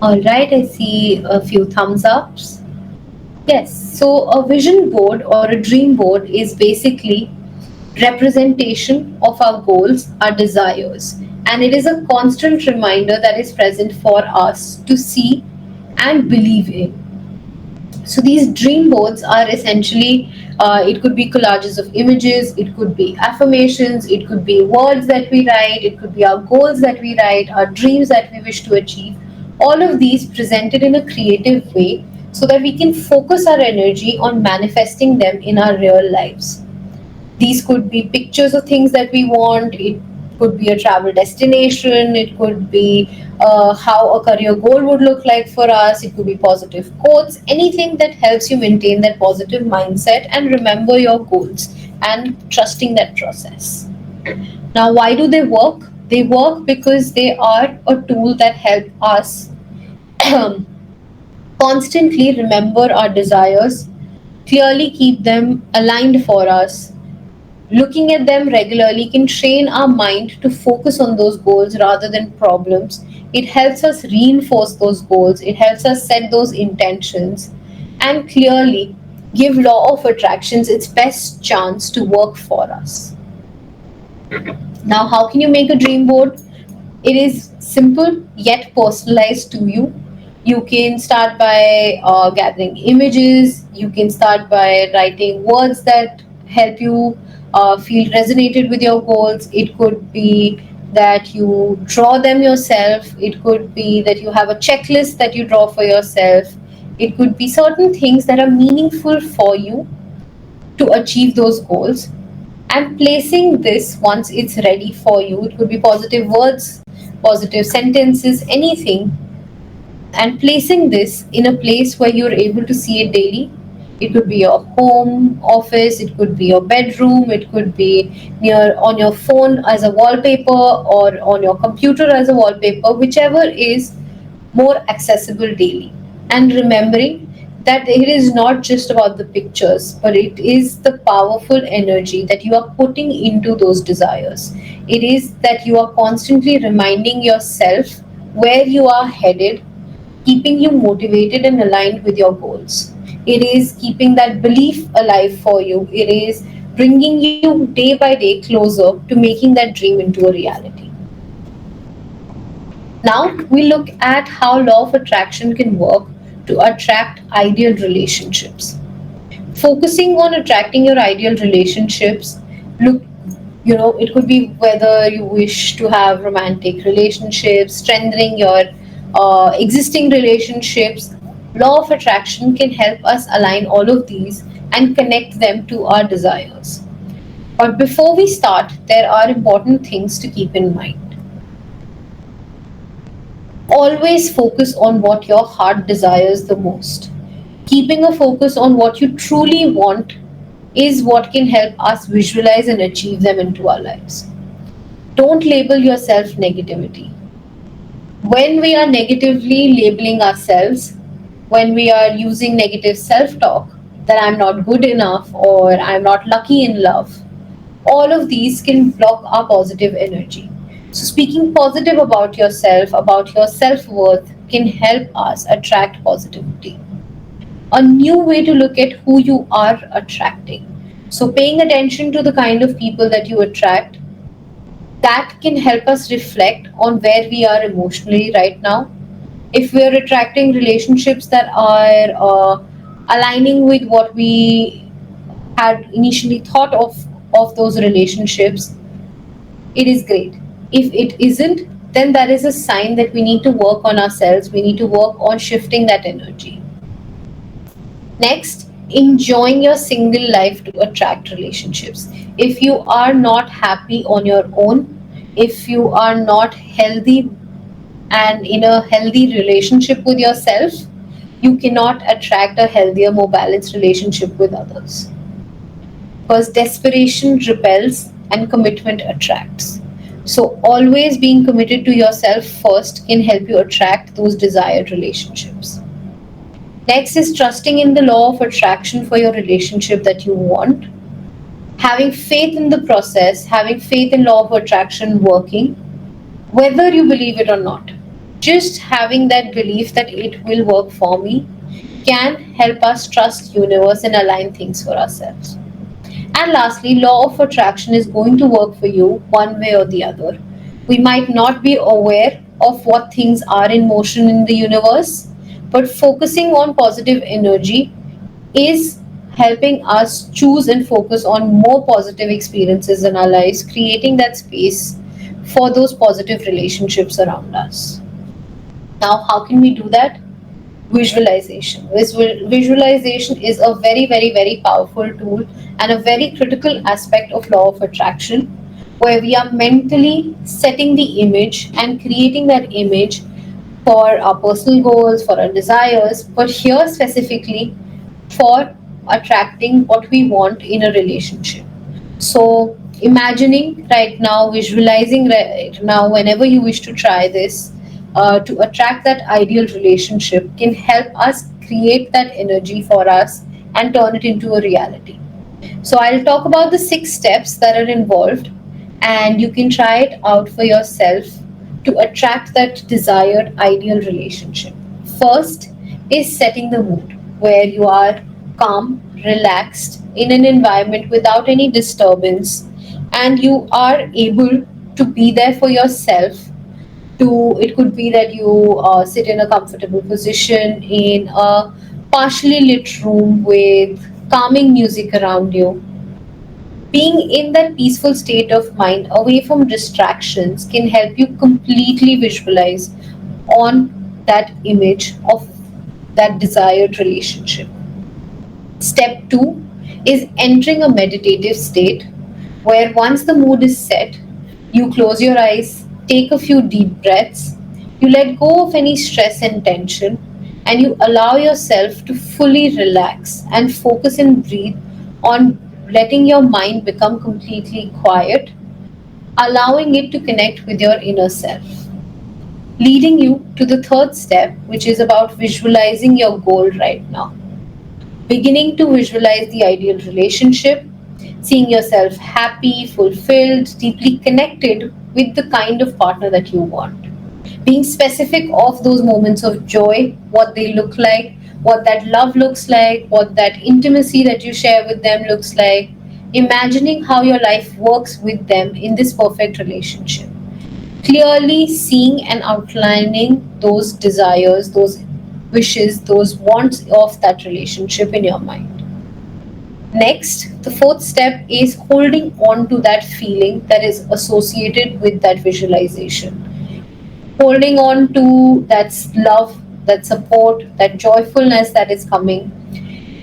All right, I see a few thumbs ups. Yes, so a vision board or a dream board is basically representation of our goals, our desires, and it is a constant reminder that is present for us to see and believe in. So these dream boards are essentially, it could be collages of images, it could be affirmations, it could be words that we write, it could be our goals that we write, our dreams that we wish to achieve. All of these presented in a creative way so that we can focus our energy on manifesting them in our real lives. These could be pictures of things that we want. It could be a travel destination. It could be how a career goal would look like for us. It could be positive quotes. Anything that helps you maintain that positive mindset and remember your goals and trusting that process. Now, why do they work? They work because they are a tool that help us constantly remember our desires, clearly keep them aligned for us. Looking at them regularly can train our mind to focus on those goals rather than problems. It helps us reinforce those goals, it helps us set those intentions, and clearly give law of attractions its best chance to work for us. Now, how can you make a dream board? It is simple yet personalized to you. You can start by gathering images, you can start by writing words that help you feel resonated with your goals. It could be that you draw them yourself, it could be that you have a checklist that you draw for yourself, it could be certain things that are meaningful for you to achieve those goals. And placing this once it's ready for you, it could be positive words, positive sentences, anything, and placing this in a place where you're able to see it daily. It could be your home office, it could be your bedroom, it could be near on your phone as a wallpaper or on your computer as a wallpaper, whichever is more accessible daily. And remembering that it is not just about the pictures, but it is the powerful energy that you are putting into those desires. It is that you are constantly reminding yourself where you are headed, keeping you motivated and aligned with your goals. It is keeping that belief alive for you. It is bringing you day by day closer to making that dream into a reality. Now we look at how law of attraction can work to attract ideal relationships. Focusing on attracting your ideal relationships, look, it could be whether you wish to have romantic relationships, strengthening your existing relationships. Law of attraction can help us align all of these and connect them to our desires. But before we start, there are important things to keep in mind. Always focus on what your heart desires the most. Keeping a focus on what you truly want is what can help us visualize and achieve them into our lives. Don't label yourself negativity. When we are negatively labeling ourselves, when we are using negative self talk, that I'm not good enough or I'm not lucky in love, all of these can block our positive energy. So, speaking positive about your self worth, can help us attract positivity. A new way to look at who you are attracting. So, paying attention to the kind of people that you attract, that can help us reflect on where we are emotionally right now. If we are attracting relationships that are aligning with what we had initially thought of those relationships, it is great. If it isn't, then that is a sign that we need to work on ourselves, we need to work on shifting that energy. Next, enjoying your single life to attract relationships. If you are not happy on your own, if you are not healthy and in a healthy relationship with yourself, you cannot attract a healthier, more balanced relationship with others. Because desperation repels and commitment attracts. So, always being committed to yourself first can help you attract those desired relationships. Next is trusting in the law of attraction for your relationship that you want. Having faith in the process, having faith in law of attraction working, whether you believe it or not. Just having that belief that it will work for me can help us trust universe and align things for ourselves. And lastly, law of attraction is going to work for you one way or the other. We might not be aware of what things are in motion in the universe, But focusing on positive energy is helping us choose and focus on more positive experiences in our lives, creating that space for those positive relationships around us. Now, how can we do that? Visualization. Visualization is a very, very, very powerful tool and a very critical aspect of law of attraction, where we are mentally setting the image and creating that image for our personal goals, for our desires, but here specifically for attracting what we want in a relationship. So, imagining right now, visualizing right now, whenever you wish to try this, to attract that ideal relationship can help us create that energy for us and turn it into a reality. So, I'll talk about the 6 steps that are involved, and you can try it out for yourself to attract that desired ideal relationship. First is setting the mood, where you are calm, relaxed in an environment without any disturbance, and you are able to be there for yourself. To it could be that you sit in a comfortable position in a partially lit room with calming music around you. Being in that peaceful state of mind away from distractions can help you completely visualize on that image of that desired relationship. Step 2 is entering a meditative state, where once the mood is set, you close your eyes, take a few deep breaths, you let go of any stress and tension, and you allow yourself to fully relax and focus and breathe on letting your mind become completely quiet, allowing it to connect with your inner self. Leading you to the third step, which is about visualizing your goal right now. Beginning to visualize the ideal relationship, seeing yourself happy, fulfilled, deeply connected with the kind of partner that you want. Being specific of those moments of joy, what they look like, what that love looks like, what that intimacy that you share with them looks like. Imagining how your life works with them in this perfect relationship. Clearly seeing and outlining those desires, those wishes, those wants of that relationship in your mind. Next, the fourth step is holding on to that feeling that is associated with that visualization. Holding on to that love, that support, that joyfulness that is coming.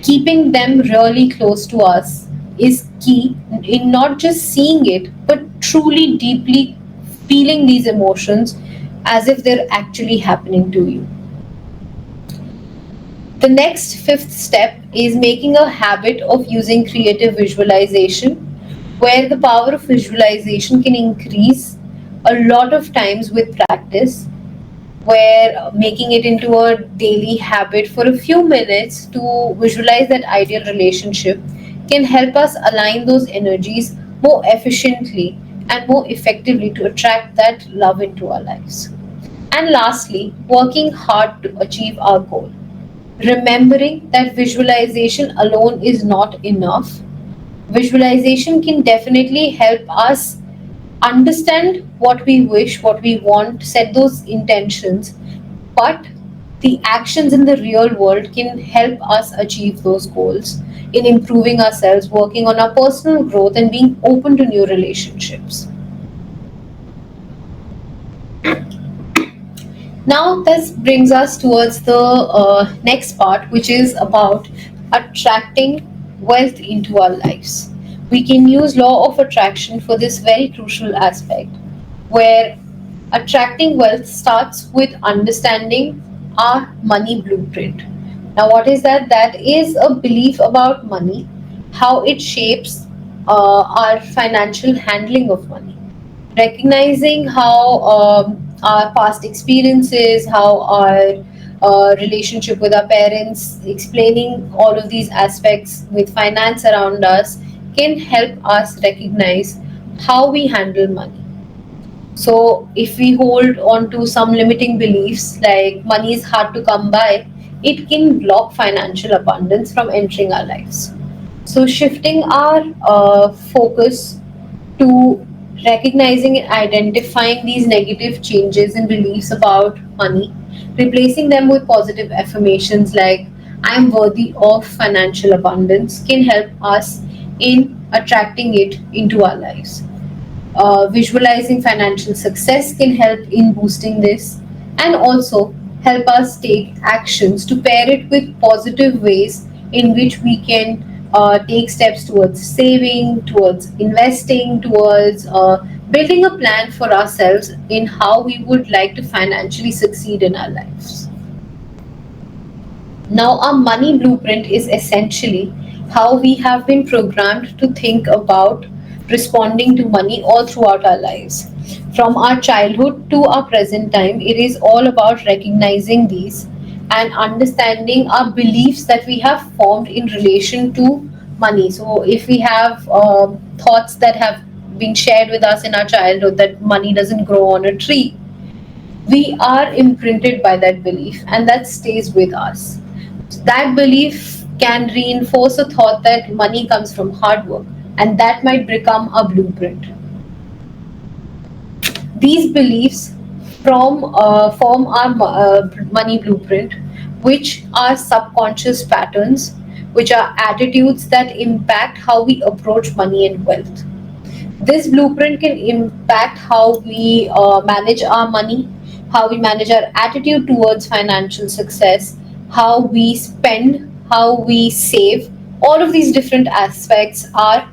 Keeping them really close to us is key in not just seeing it, but truly deeply feeling these emotions as if they're actually happening to you. The next fifth step is making a habit of using creative visualization, where the power of visualization can increase a lot of times with practice, where making it into a daily habit for a few minutes to visualize that ideal relationship can help us align those energies more efficiently and more effectively to attract that love into our lives. And lastly, working hard to achieve our goal. Remembering that visualization alone is not enough. Visualization can definitely help us understand what we wish, what we want, set those intentions, but the actions in the real world can help us achieve those goals in improving ourselves, working on our personal growth, and being open to new relationships. Now, this brings us towards the next part, which is about attracting wealth into our lives. We can use law of attraction for this very crucial aspect, where attracting wealth starts with understanding our money blueprint. Now, what is that? That is a belief about money, how it shapes our financial handling of money, recognizing how our past experiences, how our relationship with our parents, explaining all of these aspects with finance around us can help us recognize how we handle money. So, if we hold on to some limiting beliefs like money is hard to come by, it can block financial abundance from entering our lives. So, shifting our focus to recognizing and identifying these negative changes and beliefs about money, replacing them with positive affirmations like I am worthy of financial abundance can help us in attracting it into our lives. Visualizing financial success can help in boosting this and also help us take actions to pair it with positive ways in which we can take steps towards saving, towards investing, towards building a plan for ourselves in how we would like to financially succeed in our lives. Now, our money blueprint is essentially how we have been programmed to think about responding to money all throughout our lives. From our childhood to our present time, it is all about recognizing these and understanding our beliefs that we have formed in relation to money. So, if we have thoughts that have been shared with us in our childhood that money doesn't grow on a tree, we are imprinted by that belief and that stays with us. That belief can reinforce a thought that money comes from hard work, and that might become a blueprint. These beliefs form our money blueprint, which are subconscious patterns, which are attitudes that impact how we approach money and wealth. This blueprint can impact how we manage our money, how we manage our attitude towards financial success, how we spend, how we save. All of these different aspects are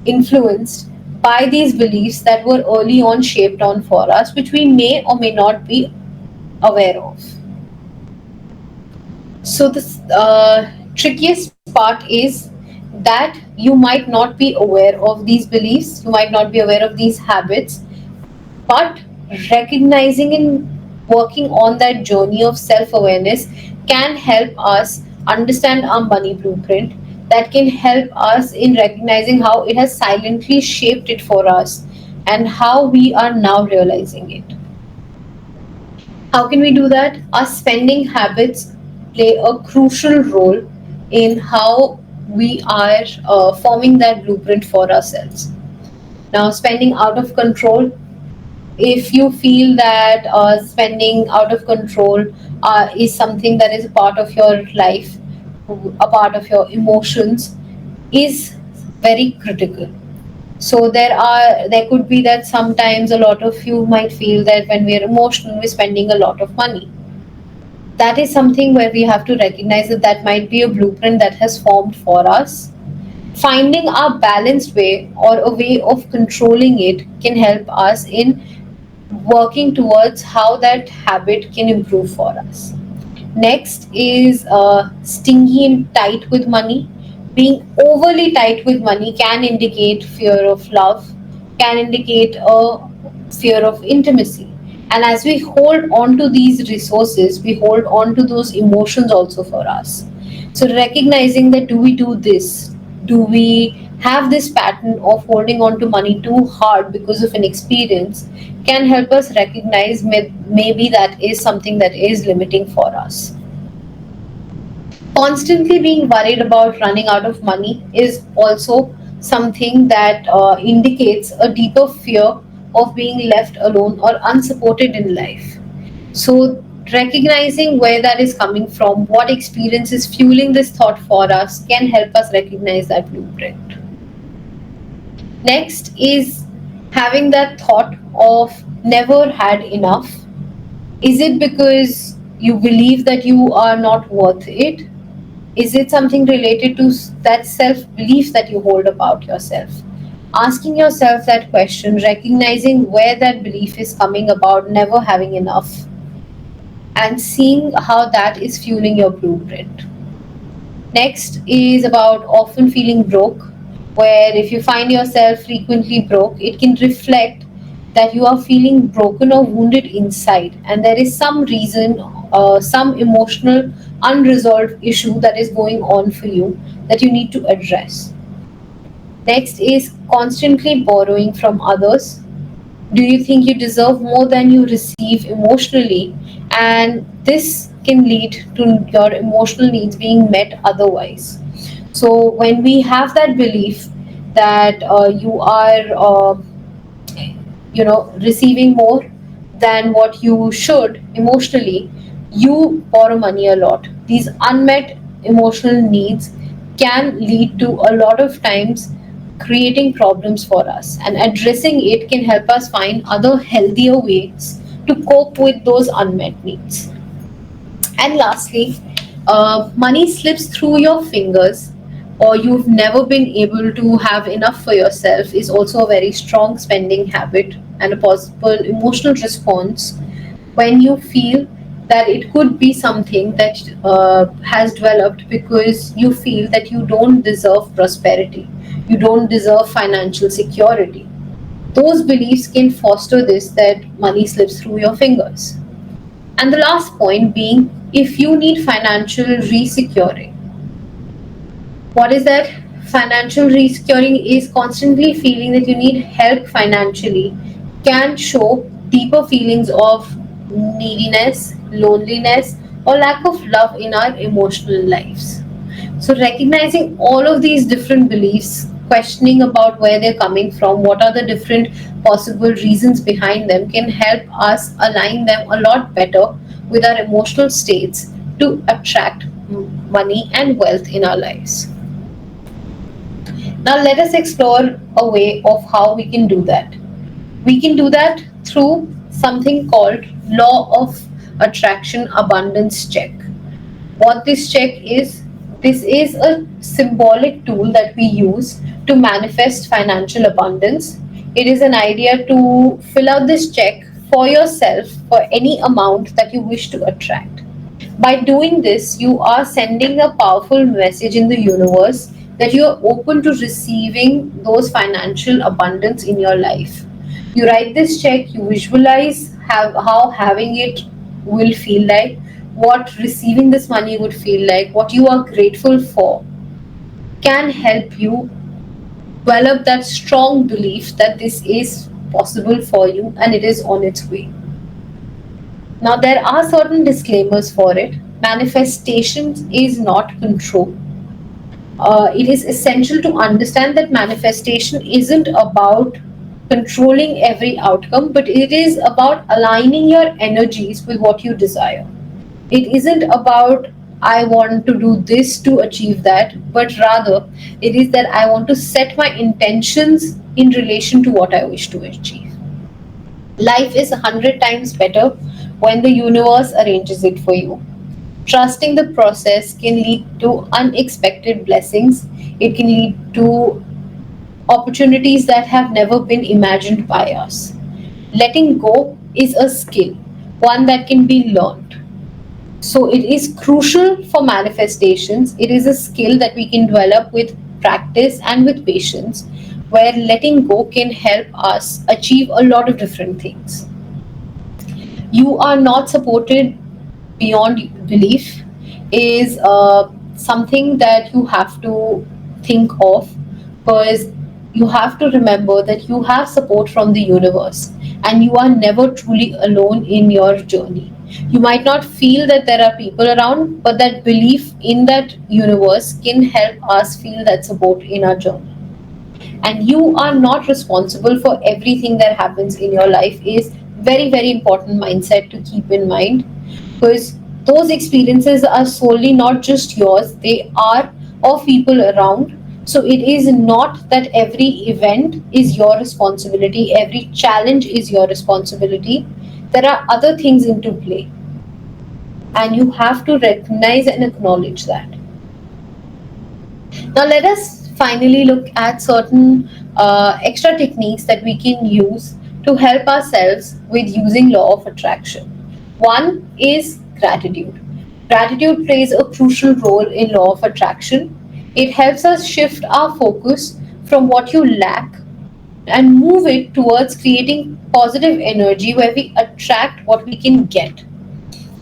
influenced by these beliefs that were early on shaped on for us, which we may or may not be aware of. So, the trickiest part is that you might not be aware of these beliefs, you might not be aware of these habits, but recognizing and working on that journey of self awareness can help us understand our money blueprint. That can help us in recognizing how it has silently shaped it for us and how we are now realizing it. How can we do that? Our spending habits play a crucial role in how we are forming that blueprint for ourselves. Now, spending out of control, if you feel that spending out of control is something that is a part of your life, a part of your emotions, is very critical. So there could be that sometimes a lot of you might feel that when we are emotional, we're spending a lot of money. That is something where we have to recognize that that might be a blueprint that has formed for us. Finding a balanced way or a way of controlling it can help us in working towards how that habit can improve for us. Next is stingy and tight with money. Being overly tight with money can indicate fear of love, can indicate a fear of intimacy. And as we hold on to these resources, we hold on to those emotions also for us. So, recognizing that do we do this? Do we have this pattern of holding on to money too hard because of an experience can help us recognize maybe that is something that is limiting for us. Constantly being worried about running out of money is also something that indicates a deeper fear of being left alone or unsupported in life. So, recognizing where that is coming from, what experience is fueling this thought for us, can help us recognize that blueprint. Next is having that thought of never had enough. Is it because you believe that you are not worth it? Is it something related to that self belief that you hold about yourself? Asking yourself that question, recognizing where that belief is coming about never having enough, and seeing how that is fueling your blueprint. Next is about often feeling broke, where if you find yourself frequently broke, it can reflect that you are feeling broken or wounded inside, and there is some reason, some emotional unresolved issue that is going on for you that you need to address. Next is constantly borrowing from others. Do you think you deserve more than you receive emotionally? And this can lead to your emotional needs being met otherwise. So, when we have that belief that you are receiving more than what you should emotionally, you borrow money a lot. These unmet emotional needs can lead to a lot of times creating problems for us, and addressing it can help us find other healthier ways to cope with those unmet needs. And lastly, money slips through your fingers, or you've never been able to have enough for yourself, is also a very strong spending habit and a possible emotional response when you feel that it could be something that has developed because you feel that you don't deserve prosperity, you don't deserve financial security. Those beliefs can foster this, that money slips through your fingers. And the last point being, if you need financial resecuring. What is that? Financial resecuring is constantly feeling that you need help financially, can show deeper feelings of neediness, loneliness, or lack of love in our emotional lives. So, recognizing all of these different beliefs, questioning about where they're coming from, what are the different possible reasons behind them, can help us align them a lot better with our emotional states to attract money and wealth in our lives. Now, let us explore a way of how we can do that. We can do that through something called Law of Attraction Abundance Check. What this check is, this is a symbolic tool that we use to manifest financial abundance. It is an idea to fill out this check for yourself for any amount that you wish to attract. By doing this, you are sending a powerful message in the universe that you are open to receiving those financial abundance in your life. You write this check, you visualize how having it will feel like, what receiving this money would feel like, what you are grateful for, can help you develop that strong belief that this is possible for you and it is on its way. Now, there are certain disclaimers for it. Manifestation is not control. It is essential to understand that manifestation isn't about controlling every outcome, but it is about aligning your energies with what you desire. It isn't about I want to do this to achieve that, but rather it is that I want to set my intentions in relation to what I wish to achieve. Life is 100 times better when the universe arranges it for you. Trusting the process can lead to unexpected blessings. It can lead to opportunities that have never been imagined by us. Letting go is a skill, one that can be learned. So it is crucial for manifestations. It is a skill that we can develop with practice and with patience, where letting go can help us achieve a lot of different things. You are not supported beyond belief is something that you have to think of, because you have to remember that you have support from the universe and you are never truly alone in your journey. You might not feel that there are people around, but that belief in that universe can help us feel that support in our journey. And you are not responsible for everything that happens in your life is very important mindset to keep in mind, because those experiences are solely not just yours, they are of people around. So it is not that every event is your responsibility, every challenge is your responsibility. There are other things into play, and you have to recognize and acknowledge that. Now, let us finally look at certain extra techniques that we can use to help ourselves with using law of attraction. One is gratitude. Gratitude plays a crucial role in law of attraction. It helps us shift our focus from what you lack and move it towards creating positive energy where we attract what we can get.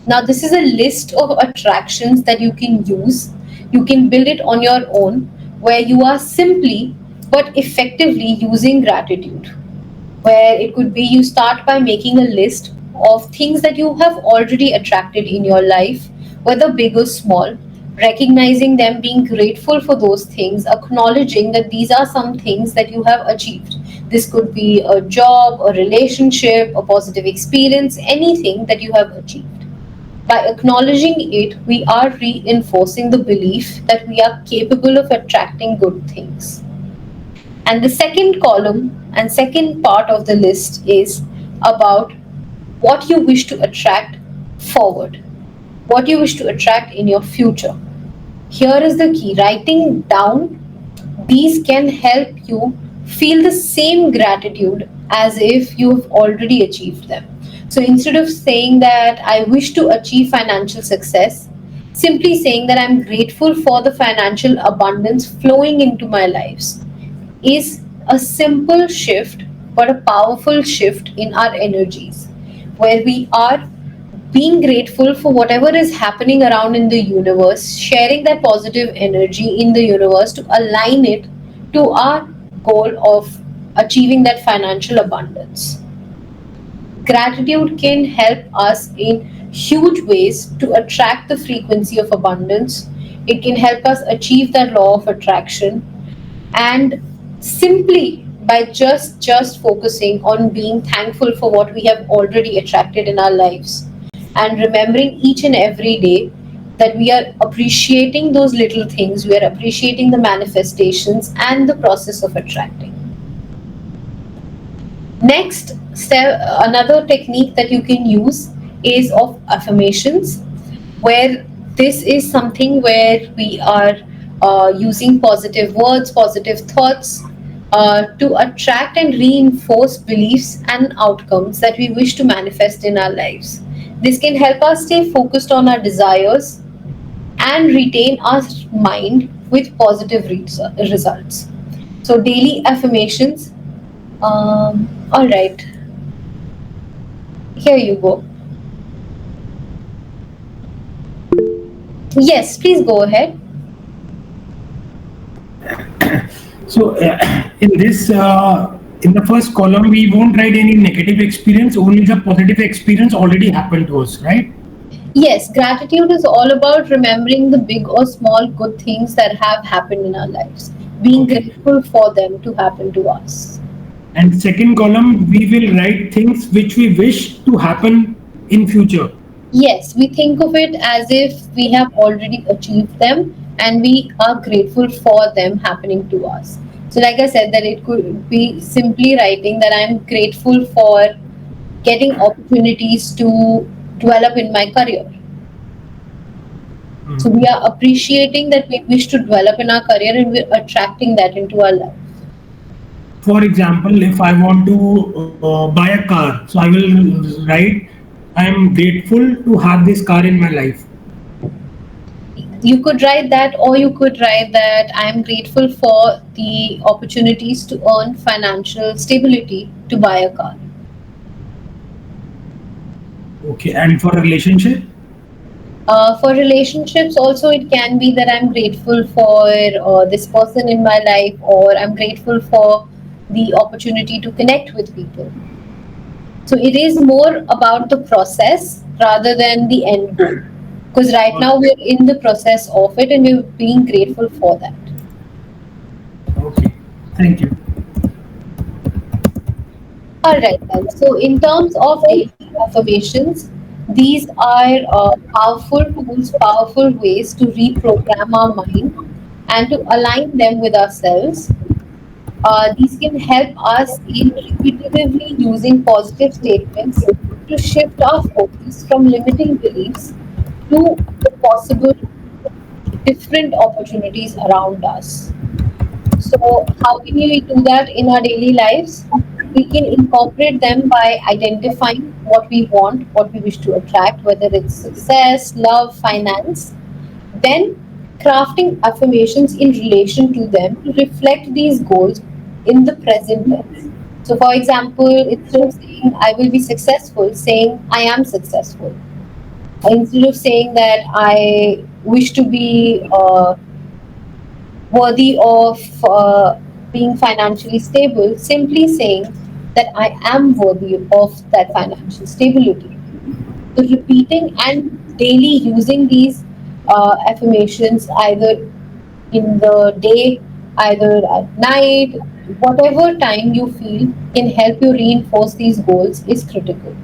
Now, this is a list of attractions that you can use. You can build it on your own, where you are simply but effectively using gratitude. Where it could be you start by making a list of things that you have already attracted in your life, whether big or small, recognizing them, being grateful for those things, acknowledging that these are some things that you have achieved. This could be a job, a relationship, a positive experience, anything that you have achieved. By acknowledging it, we are reinforcing the belief that we are capable of attracting good things. And the second column and second part of the list is about what you wish to attract forward, what you wish to attract in your future. Here is the key: writing down these can help you feel the same gratitude as if you have already achieved them. So instead of saying that I wish to achieve financial success, simply saying that I'm grateful for the financial abundance flowing into my lives is a simple shift but a powerful shift in our energies, where we are being grateful for whatever is happening around in the universe, sharing that positive energy in the universe to align it to our goal of achieving that financial abundance. Gratitude can help us in huge ways to attract the frequency of abundance. It can help us achieve that law of attraction, and simply by just focusing on being thankful for what we have already attracted in our lives, and remembering each and every day that we are appreciating those little things, we are appreciating the manifestations and the process of attracting. Next step, another technique that you can use is of affirmations, where this is something where we are using positive words, positive thoughts to attract and reinforce beliefs and outcomes that we wish to manifest in our lives. This can help us stay focused on our desires and retain our mind with positive results. So, daily affirmations. All right, here you go. Yes, please go ahead. So in this, in the first column, we won't write any negative experience. Only the positive experience already happened to us, right? Yes, gratitude is all about remembering the big or small good things that have happened in our lives, being Okay. grateful for them to happen to us. And second column, we will write things which we wish to happen in future. Yes, we think of it as if we have already achieved them and we are grateful for them happening to us. So, like I said, that it could be simply writing that I'm grateful for getting opportunities to develop in my career. So, we are appreciating that we wish to develop in our career and we're attracting that into our life. For example, if I want to buy a car, so I will write, I am grateful to have this car in my life. You could write that, or you could write that I'm grateful for the opportunities to earn financial stability to buy a car. Okay. And for a relationship, For relationships, also, it can be that I'm grateful for this person in my life, or I'm grateful for the opportunity to connect with people. So it is more about the process rather than the end goal. Because right now we're in the process of it and we're being grateful for that. okay. Thank you. All right, then. So, in terms of daily affirmations, these are powerful tools, powerful ways to reprogram our mind and to align them with ourselves. These can help us in repetitively using positive statements to shift our focus from limiting beliefs to the possible different opportunities around us. So, how can we do that in our daily lives? We can incorporate them by identifying what we want, what we wish to attract, whether it's success, love, finance. Then, crafting affirmations in relation to them to reflect these goals in the present tense. So, for example, instead of saying I will be successful, saying I am successful. Instead of saying that I wish to be worthy of being financially stable, simply saying that I am worthy of that financial stability. So, repeating and daily using these affirmations either in the day, either at night, whatever time you feel can help you reinforce these goals is critical.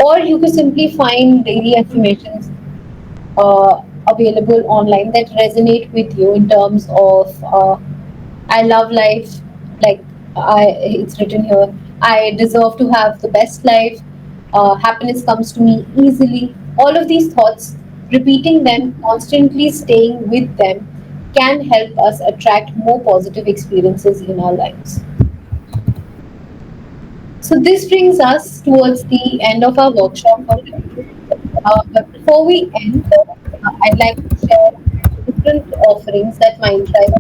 Or you could simply find daily affirmations available online that resonate with you in terms of I love life, like it's written here. I deserve to have the best life. Happiness comes to me easily. All of these thoughts, repeating them, constantly staying with them, can help us attract more positive experiences in our lives. So this brings us towards the end of our workshop for today. But before we end, I'd like to share different offerings that Mindtribe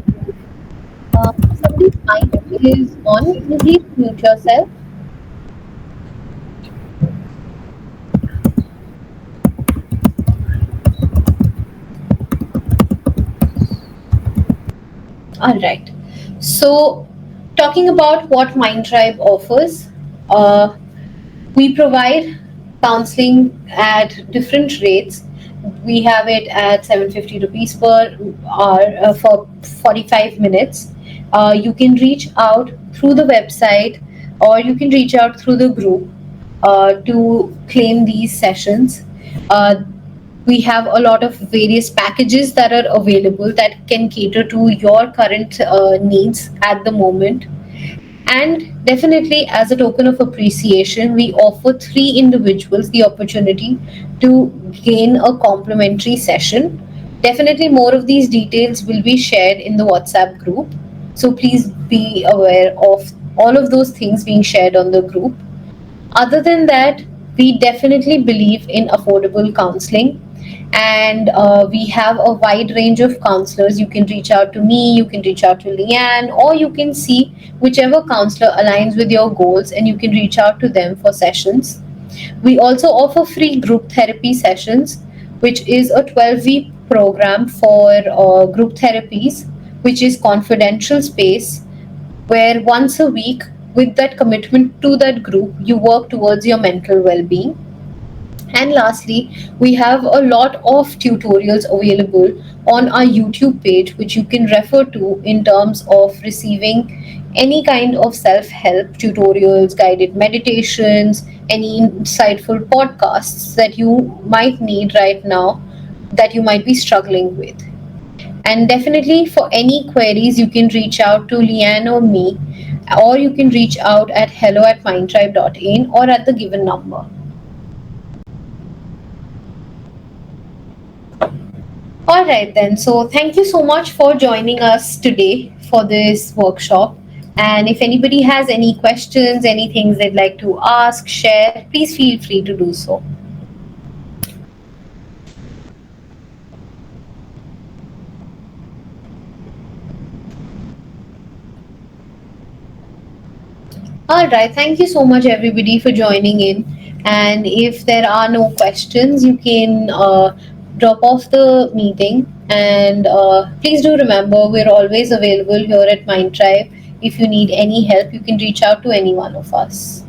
offers. If somebody's mic is on, can you please mute yourself? All right. So, talking about what Mindtribe offers, uh, we provide counseling at different rates. We have it at 750 rupees per hour for 45 minutes. You can reach out through the website or you can reach out through the group to claim these sessions. Uh, we have a lot of various packages that are available that can cater to your current needs at the moment. And definitely, as a token of appreciation, we offer three individuals the opportunity to gain a complimentary session. Definitely, more of these details will be shared in the WhatsApp group. So please be aware of all of those things being shared on the group. Other than that, we definitely believe in affordable counseling, and we have a wide range of counselors. You can reach out to me, you can reach out to Leanne, or you can see whichever counselor aligns with your goals and you can reach out to them for sessions. We also offer free group therapy sessions, which is a 12-week program for group therapies, which is confidential space where once a week, with that commitment to that group, you work towards your mental well being. And lastly, we have a lot of tutorials available on our YouTube page, which you can refer to in terms of receiving any kind of self help tutorials, guided meditations, any insightful podcasts that you might need right now that you might be struggling with. And definitely, for any queries, you can reach out to Leanne or me, or you can reach out at hello@mindtribe.in or at the given number. All right, then. So, thank you so much for joining us today for this workshop. And if anybody has any questions, any things they'd like to ask, share, please feel free to do so. All right. Thank you so much, everybody, for joining in. And if there are no questions, you can drop off the meeting. And please do remember, we're always available here at Mind Tribe. If you need any help, you can reach out to any one of us.